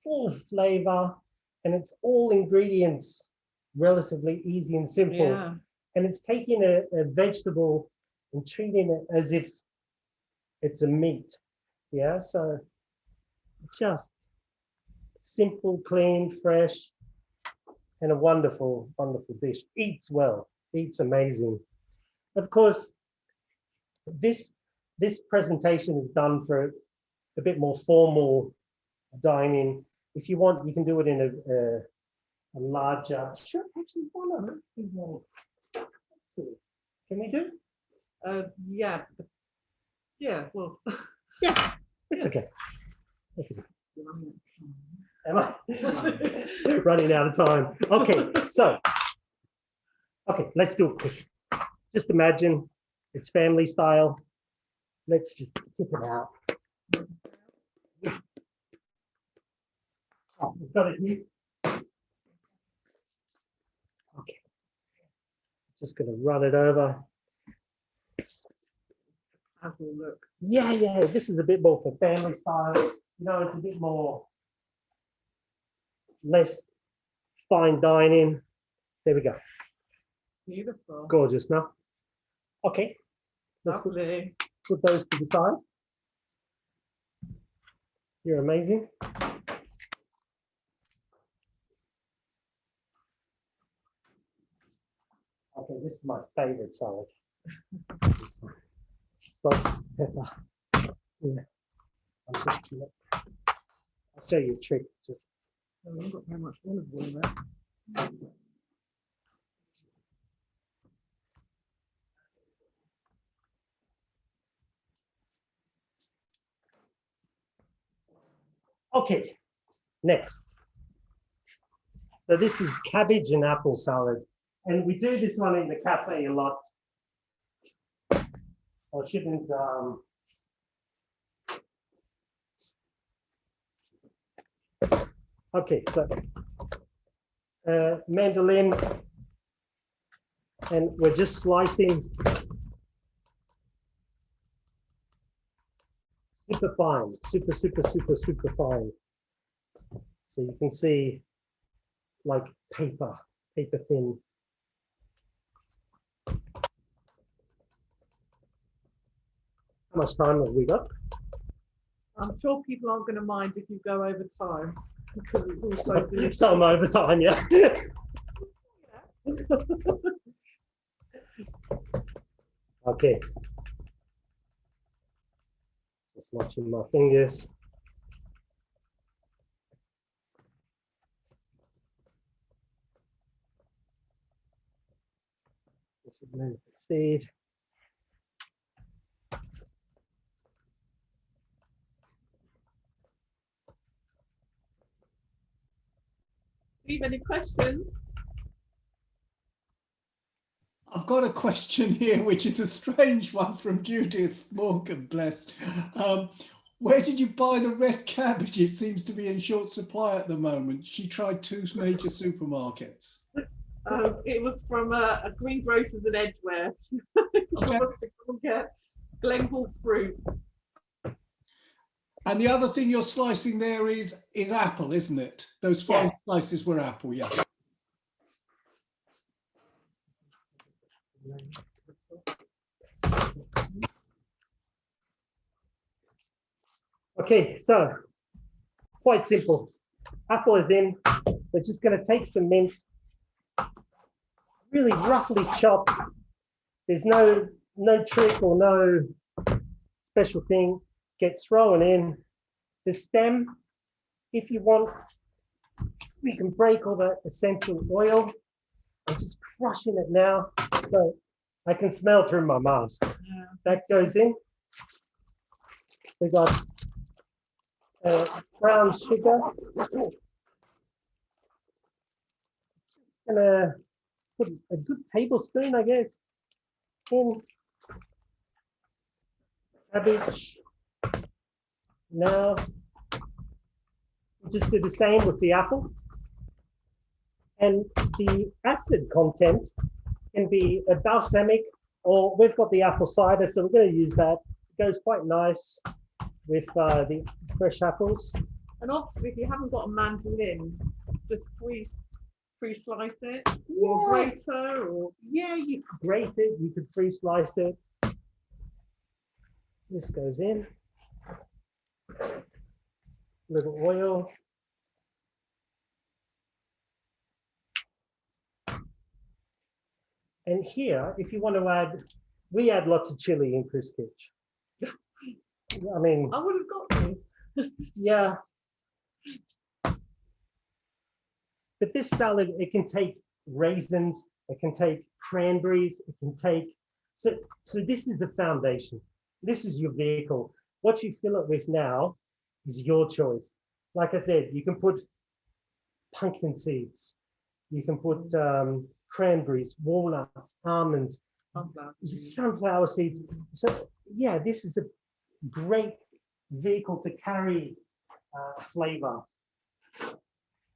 Speaker 3: full flavor, and it's all ingredients relatively easy and simple.
Speaker 2: Yeah.
Speaker 3: And it's taking a vegetable and treating it as if it's a meat. Yeah, so just simple, clean, fresh, and a wonderful, wonderful dish. Eats well, eats amazing. Of course, this presentation is done for a bit more formal dining. If you want, you can do it in a larger. Sure, actually, why not? Can we do?
Speaker 2: Yeah. Yeah, well.
Speaker 3: Yeah, it's okay. Am I running out of time? Okay, so, okay, let's do it quick. Just imagine it's family style. Let's just tip it out. Oh, we've got it here. Okay, just gonna run it over.
Speaker 2: Have a look.
Speaker 3: Yeah, this is a bit more for family style. You know, it's a bit more, less fine dining. There we go.
Speaker 2: Beautiful.
Speaker 3: Gorgeous now. Okay, let's
Speaker 2: Lovely.
Speaker 3: put those to the side. You're amazing. Okay, this is my favorite salad. Salt, pepper. Yeah. I'll show you a trick. Just
Speaker 2: I haven't got very much olive oil there.
Speaker 3: okay. Next. So this is cabbage and apple salad, and we do this one in the cafe a lot. I shouldn't. Okay, so mandolin, and we're just slicing super fine, super fine. So you can see like paper thin. How much time have we got?
Speaker 2: I'm sure people aren't going to mind if you go over time because it's also delicious.
Speaker 3: Some overtime, yeah. Okay. Just watching my fingers. This would move the seed.
Speaker 2: Steve, any questions?
Speaker 4: I've got a question here, which is a strange one from Judith Morgan, bless. Where did you buy the red cabbage? It seems to be in short supply at the moment. She tried 2 major supermarkets.
Speaker 2: It was from a greengrocers in Edgware.
Speaker 4: Okay.
Speaker 2: Get Glenville fruit.
Speaker 4: And the other thing you're slicing there is apple, isn't it? Those 5 slices were apple, yeah.
Speaker 3: Okay, so quite simple. Apple is in. We're just going to take some mint, really roughly chop. There's no trick or no special thing. Get thrown in. The stem, if you want, we can break all the essential oil. I'm just crushing it now, so I can smell through my mask.
Speaker 2: Yeah.
Speaker 3: That goes in. We got brown sugar. Gonna put a good tablespoon, I guess, in. Cabbage. Now, just do the same with the apple. And the acid content can be a balsamic, or we've got the apple cider, so we're going to use that. It goes quite nice with the fresh apples.
Speaker 2: And obviously, if you haven't got a mandolin, just pre-slice it, or grater, or
Speaker 3: yeah, you could grate it, you could pre-slice it. This goes in. Little oil. And here, if you want to add, we add lots of chili in Chris Kitch. I mean,
Speaker 2: I would have got you.
Speaker 3: yeah. But this salad, it can take raisins It can take cranberries. It can take, so this is the foundation. This is your vehicle. What you fill it with now is your choice. Like I said, you can put pumpkin seeds. You can put cranberries, walnuts, almonds, sunflower seeds. So yeah, this is a great vehicle to carry flavor.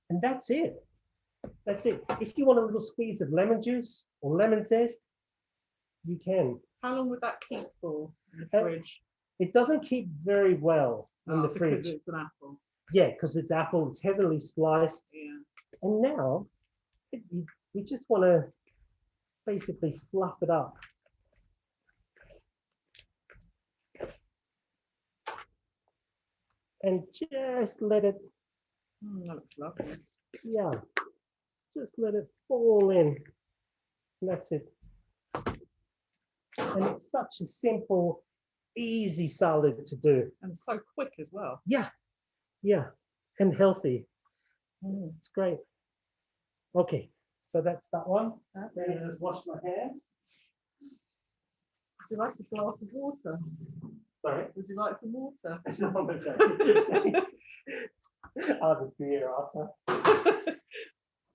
Speaker 3: And that's it. That's it. If you want a little squeeze of lemon juice or lemon zest, you can.
Speaker 2: How long would that keep for in the fridge?
Speaker 3: It doesn't keep very well in the fridge.
Speaker 2: Because it's an apple.
Speaker 3: Yeah, because it's apple, it's heavily spliced.
Speaker 2: Yeah.
Speaker 3: And now you just want to basically fluff it up. And just let it,
Speaker 2: That looks lovely.
Speaker 3: yeah, just let it fall in. And that's it. And it's such a simple, easy salad to do.
Speaker 2: And so quick as well.
Speaker 3: Yeah, yeah, and healthy. It's great. Okay, so that's that one. Then I just wash my hands.
Speaker 2: Would you like a glass of water?
Speaker 3: Sorry.
Speaker 2: Would you like some water?
Speaker 3: I'll have a beer after.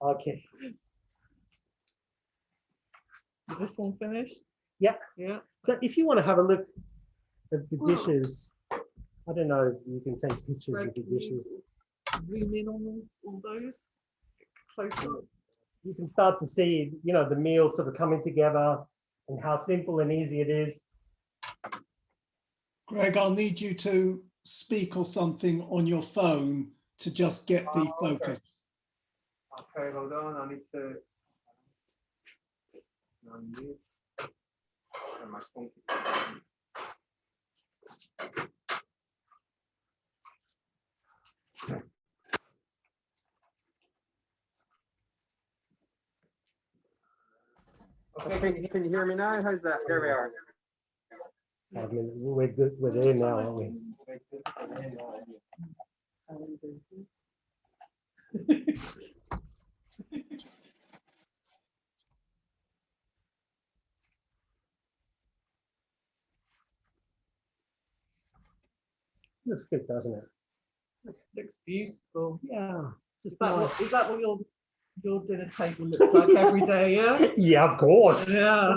Speaker 3: Okay.
Speaker 2: Is this one finished?
Speaker 3: Yeah.
Speaker 2: Yeah.
Speaker 3: So if you want to have a look at the dishes, I don't know if you can take pictures of the dishes.
Speaker 2: Zoom in on all those. Close up.
Speaker 3: You can start to see, you know, the meal sort of coming together and how simple and easy it is.
Speaker 4: Greg, I'll need you to speak or something on your phone to just get the focus.
Speaker 5: Okay, hold on. I need to unmute. And my phone keeps- Okay, can you hear me now? How's that? There we are.
Speaker 3: I mean, we're good. We're there now, aren't we? Looks good, doesn't it?
Speaker 2: This looks beautiful.
Speaker 3: Yeah.
Speaker 2: Is
Speaker 3: Just
Speaker 2: that
Speaker 3: nice.
Speaker 2: what, is that what your dinner table looks like every day? Yeah.
Speaker 3: Yeah, of course.
Speaker 2: Yeah.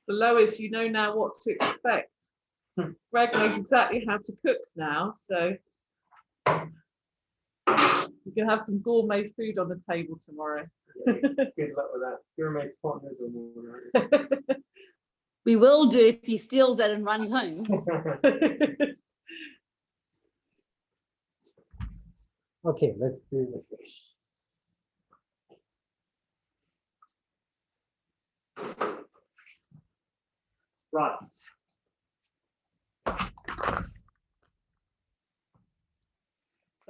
Speaker 2: So Lois, you know now what to expect. Greg knows exactly how to cook now, so you can have some gourmet food on the table tomorrow.
Speaker 5: Good luck with that. Your mate's pot noodle.
Speaker 6: We will do if he steals that and runs home.
Speaker 3: Okay, let's do the fish. Right.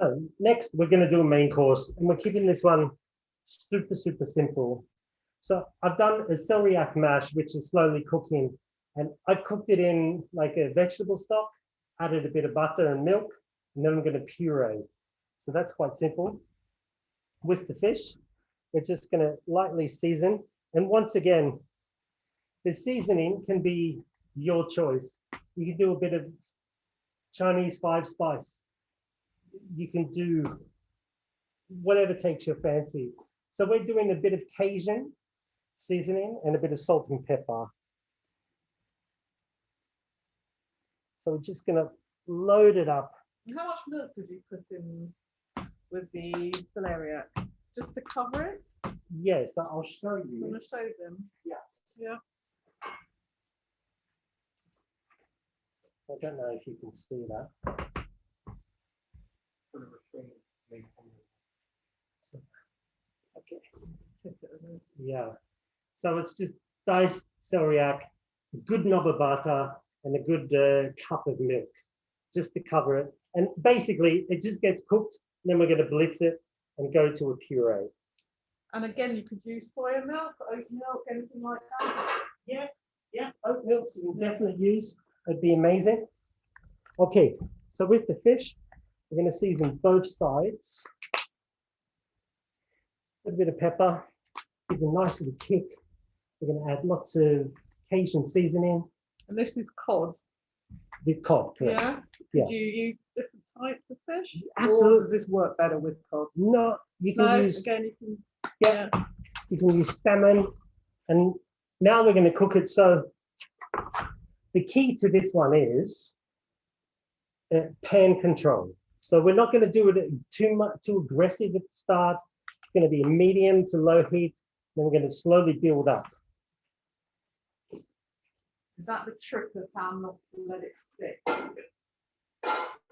Speaker 3: So next, we're going to do a main course, and we're keeping this one super simple. So I've done a celeriac mash, which is slowly cooking, and I cooked it in like a vegetable stock, added a bit of butter and milk, and then I'm going to puree. So that's quite simple. With the fish, we're just going to lightly season. And once again, the seasoning can be your choice. You can do a bit of Chinese 5-spice. You can do whatever takes your fancy. So we're doing a bit of Cajun seasoning and a bit of salt and pepper. So we're just going to load it up.
Speaker 2: How much milk did you put in with the celeriac? Just to cover it?
Speaker 3: Yes, I'll show
Speaker 2: I'm
Speaker 3: you.
Speaker 2: going to show them.
Speaker 3: Yeah.
Speaker 2: Yeah.
Speaker 3: I don't know if you can see that. So, okay.
Speaker 2: Tip it a bit.
Speaker 3: Yeah. So it's just diced celeriac, a good knob of butter, and a good cup of milk, just to cover it. And basically, it just gets cooked. And then we're going to blitz it and go to a puree.
Speaker 2: And again, you could use soya milk, oat milk, anything like that.
Speaker 3: Yeah, oat milk you can definitely use. It'd be amazing. Okay, so with the fish, We're going to season both sides. A bit of pepper, give it a nice little kick. We're going to add lots of Cajun seasoning.
Speaker 2: And this is cod.
Speaker 3: The cod, correct?
Speaker 2: Yeah.
Speaker 3: Yeah.
Speaker 2: Could you use different types of fish?
Speaker 3: Absolutely.
Speaker 2: Or does this work better with cod?
Speaker 3: No, you can
Speaker 2: No,
Speaker 3: use,
Speaker 2: again, you can.
Speaker 3: yeah, you can use salmon. And now we're going to cook it. So the key to this one is pan control. So we're not going to do it too aggressive at the start. It's going to be a medium to low heat. Then we're going to slowly build up.
Speaker 2: Is that the trick of how not to let it stick?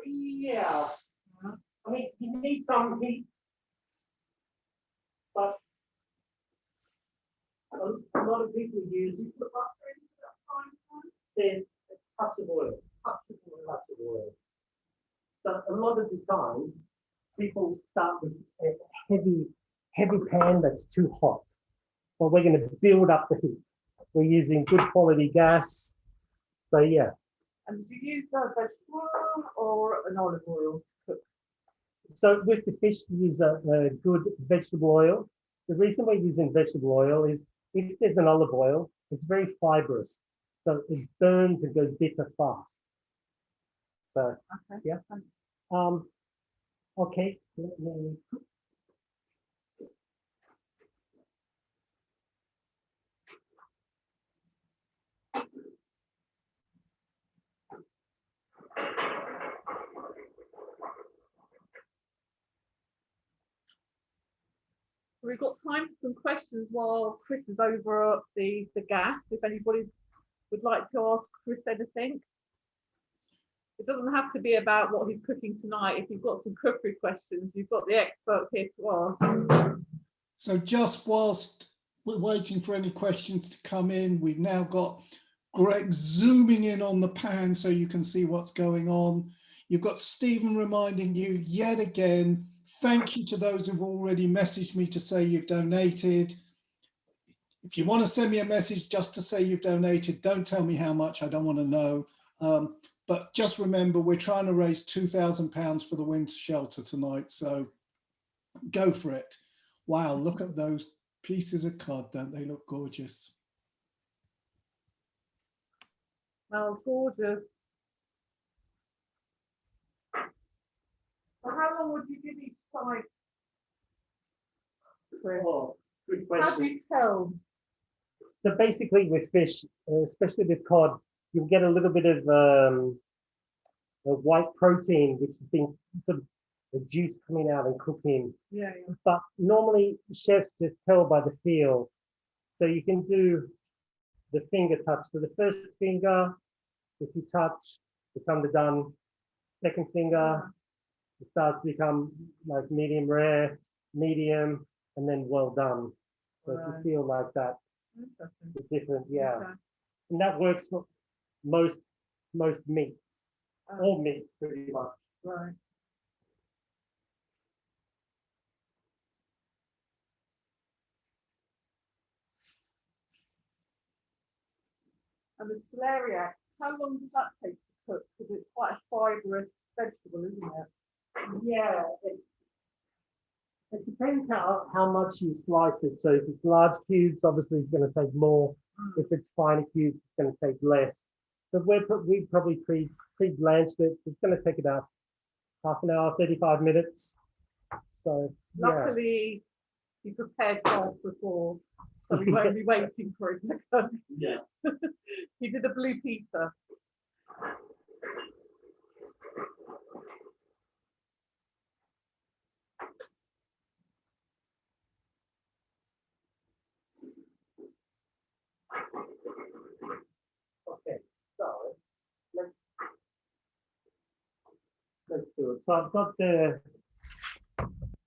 Speaker 3: Yeah. I mean, you need some heat, but a lot of people use there's a touch of oil. So a lot of the time, people start with a heavy pan that's too hot. But we're going to build up the heat. We're using good quality gas. So yeah.
Speaker 2: And did you use vegetable oil or an olive oil to cook?
Speaker 3: So with the fish, we use a good vegetable oil. The reason we're using vegetable oil is if there's an olive oil, it's very fibrous. So it burns and goes bitter fast. So
Speaker 2: Okay.
Speaker 3: yeah. Okay.
Speaker 2: We've got time for some questions while Chris is over the gas. If anybody would like to ask Chris anything. It doesn't have to be about what he's cooking tonight. If you've got some cookery questions, you've got the expert here to ask.
Speaker 4: So just whilst we're waiting for any questions to come in, we've now got Greg zooming in on the pan so you can see what's going on. You've got Stephen reminding you yet again, thank you to those who've already messaged me to say you've donated. If you want to send me a message just to say you've donated, don't tell me how much, I don't want to know. But just remember, we're trying to raise £2,000 for the winter shelter tonight, so go for it. Wow, look at those pieces of cod, don't they look gorgeous?
Speaker 2: Smells gorgeous. So how long would you give each side, Chris?
Speaker 3: Oh, good
Speaker 2: How do
Speaker 3: question.
Speaker 2: you tell?
Speaker 3: So basically with fish, especially with cod, you'll get a little bit of white protein, which has been sort of the juice coming out and cooking.
Speaker 2: Yeah.
Speaker 3: But normally chefs just tell by the feel. So you can do the finger touch. So the first finger, if you touch, it's underdone. Second finger, it starts to become like medium rare, medium, and then well done. So if you feel like that,
Speaker 2: Interesting.
Speaker 3: it's different, yeah.
Speaker 2: Okay.
Speaker 3: And that works for most meats, all meats pretty much.
Speaker 2: Right. And the celeriac, how long does that take to cook? Because it's quite a fibrous vegetable, isn't it?
Speaker 3: Yeah, it depends how much you slice it. So if it's large cubes, obviously it's going to take more. If it's finer cubes, it's going to take less. But we probably pre-blanched it. So it's going to take about half an hour, 35 minutes. So yeah.
Speaker 2: Luckily, you prepared cod before, so we won't be waiting for it to cook.
Speaker 3: Yeah.
Speaker 2: You did a blue pizza.
Speaker 3: Okay, so let's do it. So I've got the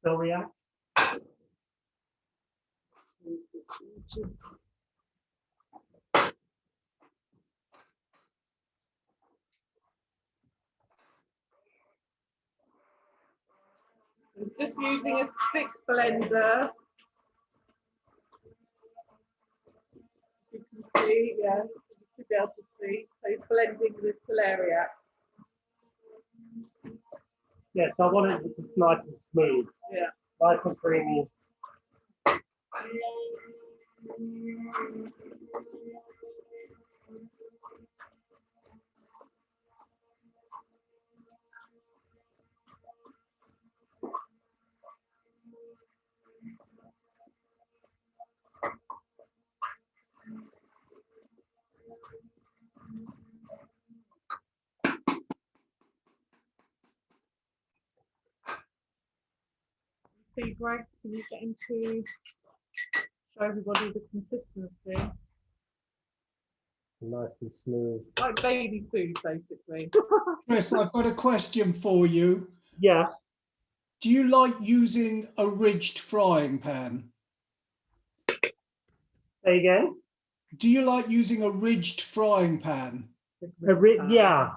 Speaker 3: celeriac.
Speaker 2: I'm just using a stick blender. You can see, yeah, you should be able to see. So he's blending the celeriac.
Speaker 3: Yeah, so I want it just nice and smooth.
Speaker 2: Yeah.
Speaker 3: Nice and creamy.
Speaker 2: See, Greg, can you get into show everybody the consistency?
Speaker 3: Nice and smooth.
Speaker 2: Like baby food, basically.
Speaker 4: Chris, I've got a question for you.
Speaker 3: Yeah.
Speaker 4: Do you like using a ridged frying pan?
Speaker 3: Say again?
Speaker 4: Do you like using a ridged frying pan?
Speaker 3: Yeah.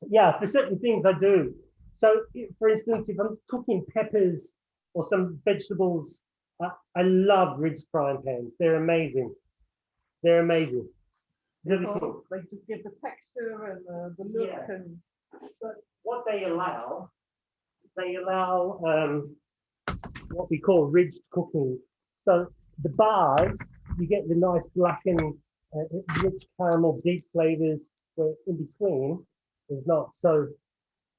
Speaker 3: Yeah, for certain things I do. So, for instance, if I'm cooking peppers or some vegetables, I love ridged frying pans. They're amazing. They're amazing. Really cool.
Speaker 2: They just give the texture and the look.
Speaker 3: Yeah.
Speaker 2: And
Speaker 3: But what they allow what we call ridged cooking. So the bars, you get the nice blackened, rich caramel, deep flavors, where in between is not. So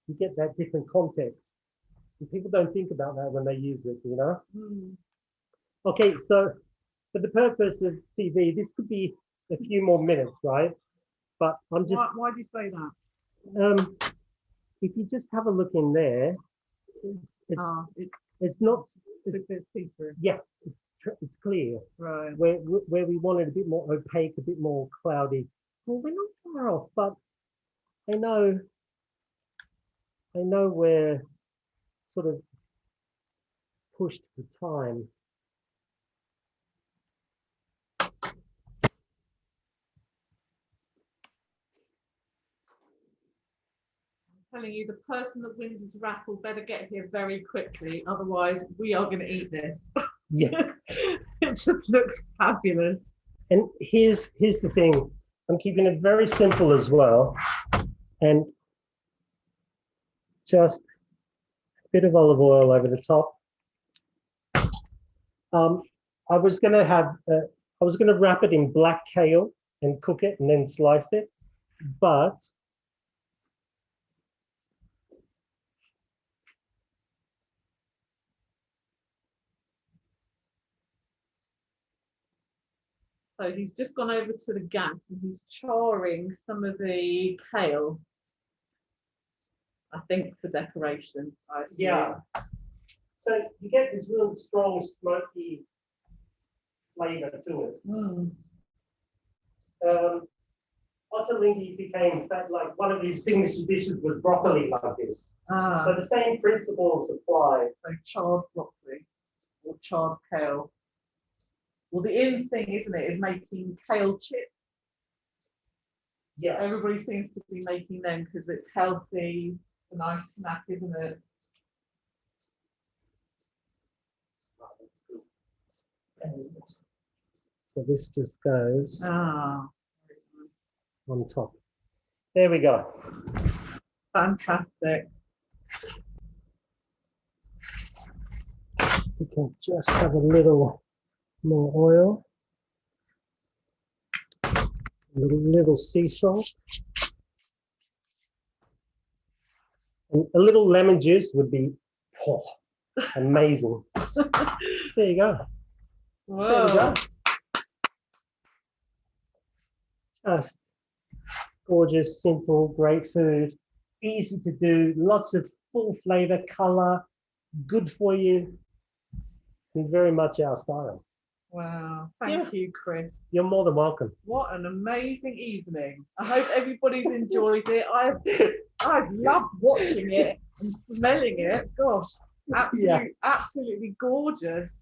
Speaker 3: you get that different context. And people don't think about that when they use it, you know? Okay, so for the purpose of TV, this could be a few more minutes, right? But I'm just,
Speaker 2: why do you say that?
Speaker 3: if you just have a look in there, it's not,
Speaker 2: It's see-through.
Speaker 3: yeah, it's clear.
Speaker 2: Right.
Speaker 3: Where we wanted a bit more opaque, a bit more cloudy. Well, we're not far off, but I know we're sort of pushed for time.
Speaker 2: Telling you, the person that wins this raffle better get here very quickly, otherwise we are going to eat this.
Speaker 3: Yeah.
Speaker 2: It just looks fabulous.
Speaker 3: And here's the thing. I'm keeping it very simple as well, and just a bit of olive oil over the top. I was going to wrap it in black kale and cook it and then slice it, but
Speaker 2: So he's just gone over to the gas and he's charring some of the kale, I think, for decoration, I assume.
Speaker 3: yeah. So you get this real strong smoky flavor to it. Ottolenghi became like one of his signature dishes was broccoli like this. So the same principles apply.
Speaker 2: So charred broccoli or charred kale. Well, the in thing, isn't it, is making kale chips.
Speaker 3: Yeah.
Speaker 2: Everybody seems to be making them because it's healthy, a nice snack, isn't it?
Speaker 3: So this just goes
Speaker 2: Ah,
Speaker 3: on top. There we go.
Speaker 2: fantastic.
Speaker 3: We can just have a little more oil, a little sea salt, and a little lemon juice would be amazing. There you go. There we go. Just gorgeous, simple, great food, easy to do, lots of full flavor, color, good for you, and very much our style.
Speaker 2: Wow, thank you, Chris.
Speaker 3: You're more than welcome.
Speaker 2: What an amazing evening. I hope everybody's enjoyed it. I've loved watching it and smelling it. Gosh, absolutely gorgeous.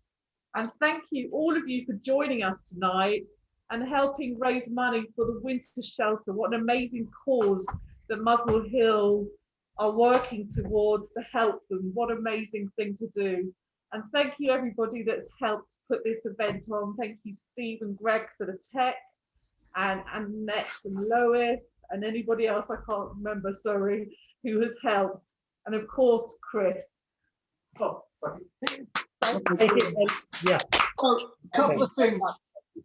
Speaker 2: And thank you, all of you, for joining us tonight and helping raise money for the winter shelter. What an amazing cause that Muswell Hill are working towards to help them. What an amazing thing to do. And thank you, everybody that's helped put this event on. Thank you, Steve and Greg, for the tech, and Annette and Lois, and anybody else I can't remember, sorry, who has helped. And of course, Chris.
Speaker 3: Oh, sorry.
Speaker 2: Thank you.
Speaker 3: Yeah.
Speaker 4: So, a couple of things.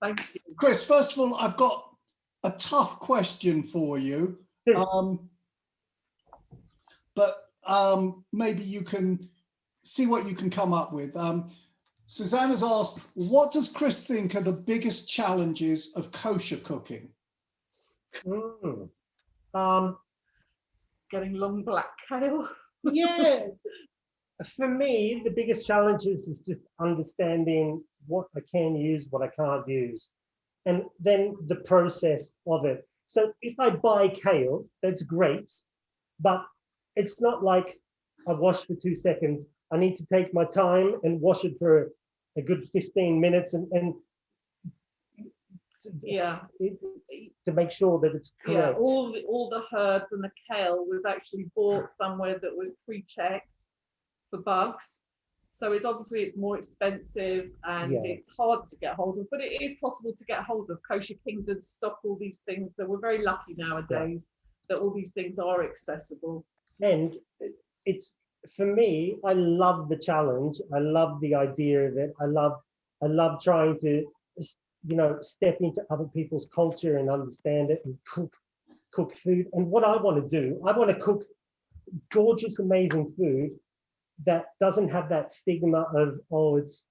Speaker 2: Thank you.
Speaker 4: Chris, first of all, I've got a tough question for you. But maybe you can see what you can come up with. Susanna's asked, what does Chris think are the biggest challenges of kosher cooking?
Speaker 2: Getting long black kale.
Speaker 3: Yeah. For me, the biggest challenge is just understanding what I can use, what I can't use, and then the process of it. So if I buy kale, that's great, but it's not like I wash for 2 seconds. I need to take my time and wash it for a good 15 minutes and
Speaker 2: Yeah.
Speaker 3: to make sure that it's correct.
Speaker 2: Yeah, all the herbs and the kale was actually bought somewhere that was pre-checked for bugs. So it's more expensive and it's hard to get hold of, but it is possible to get hold of. Kosher Kingdom stock all these things, so we're very lucky nowadays that all these things are accessible.
Speaker 3: And it's, for me, I love the challenge. I love the idea of it. I love trying to, step into other people's culture and understand it and cook food. And what I want to do, I want to cook gorgeous, amazing food that doesn't have that stigma of, oh, it's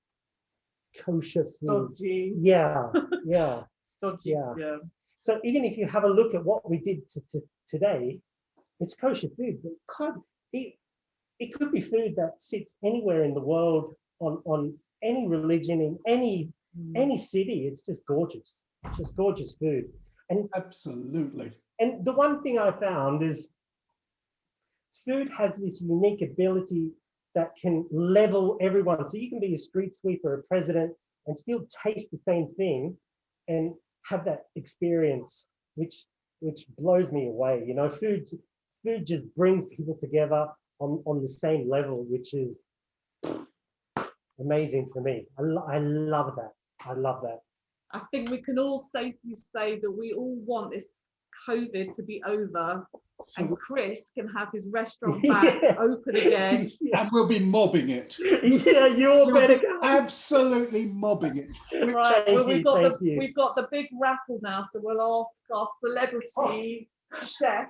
Speaker 3: kosher food.
Speaker 2: Stodgy.
Speaker 3: Yeah.
Speaker 2: Stodgy. Yeah.
Speaker 3: So even if you have a look at what we did today, it's kosher food. But it could be food that sits anywhere in the world on any religion in any city. It's just gorgeous. It's just gorgeous food. And
Speaker 4: absolutely.
Speaker 3: And the one thing I found is food has this unique ability that can level everyone. So you can be a street sweeper, a president, and still taste the same thing and have that experience, which blows me away. Food just brings people together on the same level, which is amazing for me. I love that. I love that.
Speaker 2: I think we can all safely say that we all want this COVID to be over, and Chris can have his restaurant back open again.
Speaker 4: And we'll be mobbing it.
Speaker 3: Yeah, you're better.
Speaker 4: Absolutely mobbing it.
Speaker 2: Right, well, we've got the big raffle now, so we'll ask our celebrity chef.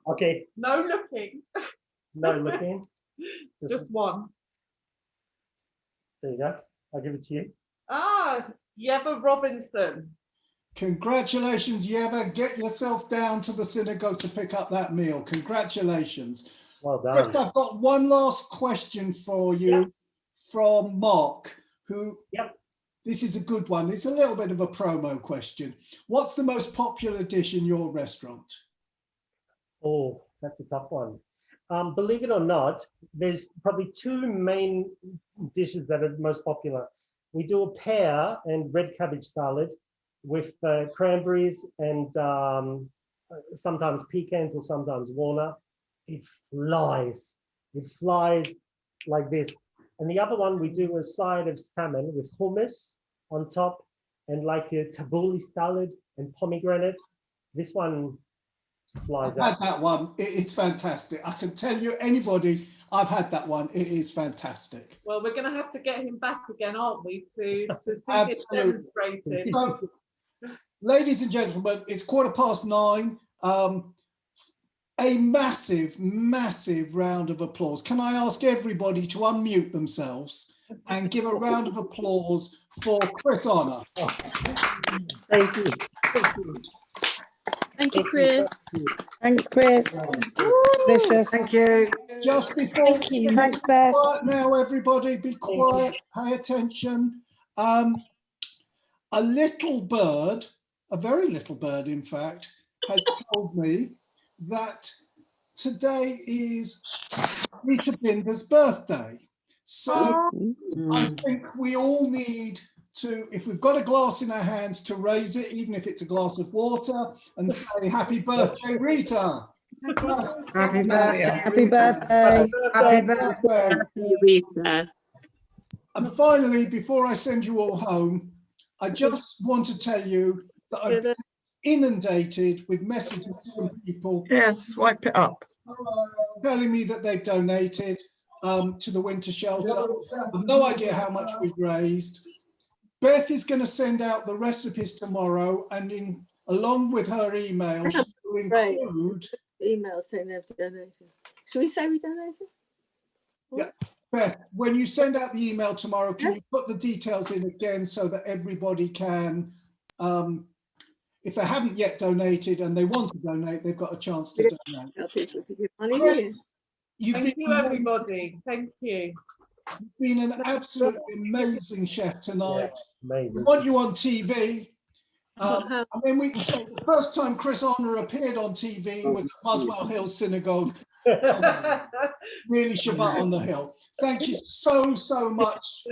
Speaker 3: Okay.
Speaker 2: No looking.
Speaker 3: No looking.
Speaker 2: Just one.
Speaker 3: There you go. I'll give it to you.
Speaker 2: Yeva Robinson.
Speaker 4: Congratulations, Yeva. Get yourself down to the synagogue to pick up that meal. Congratulations.
Speaker 3: Well done.
Speaker 4: Chris, I've got one last question for you from Mark, who, this is a good one. It's a little bit of a promo question. What's the most popular dish in your restaurant?
Speaker 3: Oh, that's a tough one. Believe it or not, there's probably two main dishes that are most popular. We do a pear and red cabbage salad with cranberries and sometimes pecans or sometimes walnut. It flies. It flies like this. And the other one, we do a side of salmon with hummus on top and like a tabbouleh salad and pomegranate. This one flies
Speaker 4: I've had that one. It's fantastic. I can tell you, anybody, I've had that one. It is fantastic.
Speaker 2: Well, we're going to have to get him back again, aren't we, to see it demonstrated.
Speaker 4: So, ladies and gentlemen, it's 9:15. A massive, massive round of applause. Can I ask everybody to unmute themselves and give a round of applause for Chris Honor?
Speaker 3: Thank you.
Speaker 6: Thank you, Chris.
Speaker 7: Thanks, Chris. Delicious.
Speaker 8: Thank you.
Speaker 4: Just before,
Speaker 7: Thanks, Beth.
Speaker 4: quiet now, everybody, be quiet, pay attention. A little bird, a very little bird, in fact, has told me that today is Rita Binder's birthday. So I think we all need to, if we've got a glass in our hands, to raise it, even if it's a glass of water, and say, happy birthday, Rita.
Speaker 8: Happy birthday.
Speaker 7: Happy birthday.
Speaker 8: Happy birthday.
Speaker 6: Rita.
Speaker 4: And finally, before I send you all home, I just want to tell you that I've been inundated with messages from people.
Speaker 8: Yes, swipe it up.
Speaker 4: telling me that they've donated to the winter shelter. I've no idea how much we've raised. Beth is going to send out the recipes tomorrow, and along with her email, she will include
Speaker 6: Email saying they've donated. Should we say we donated?
Speaker 4: Yeah, Beth, when you send out the email tomorrow, can you put the details in again so that everybody can, if they haven't yet donated and they want to donate, they've got a chance to donate.
Speaker 2: Thank you, everybody. Thank you.
Speaker 4: You've been an absolutely amazing chef tonight.
Speaker 3: Yeah, amazing.
Speaker 4: We want you on TV. And then so the first time Chris Honor appeared on TV was at Muswell Hill Synagogue. Really Shabbat on the Hill. Thank you so much.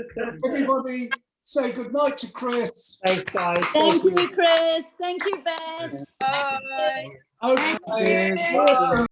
Speaker 4: Everybody say good night to Chris.
Speaker 3: Thanks, guys.
Speaker 6: Thank you, Chris. Thank you, Beth.
Speaker 2: Bye.
Speaker 4: Okay.
Speaker 3: Bye.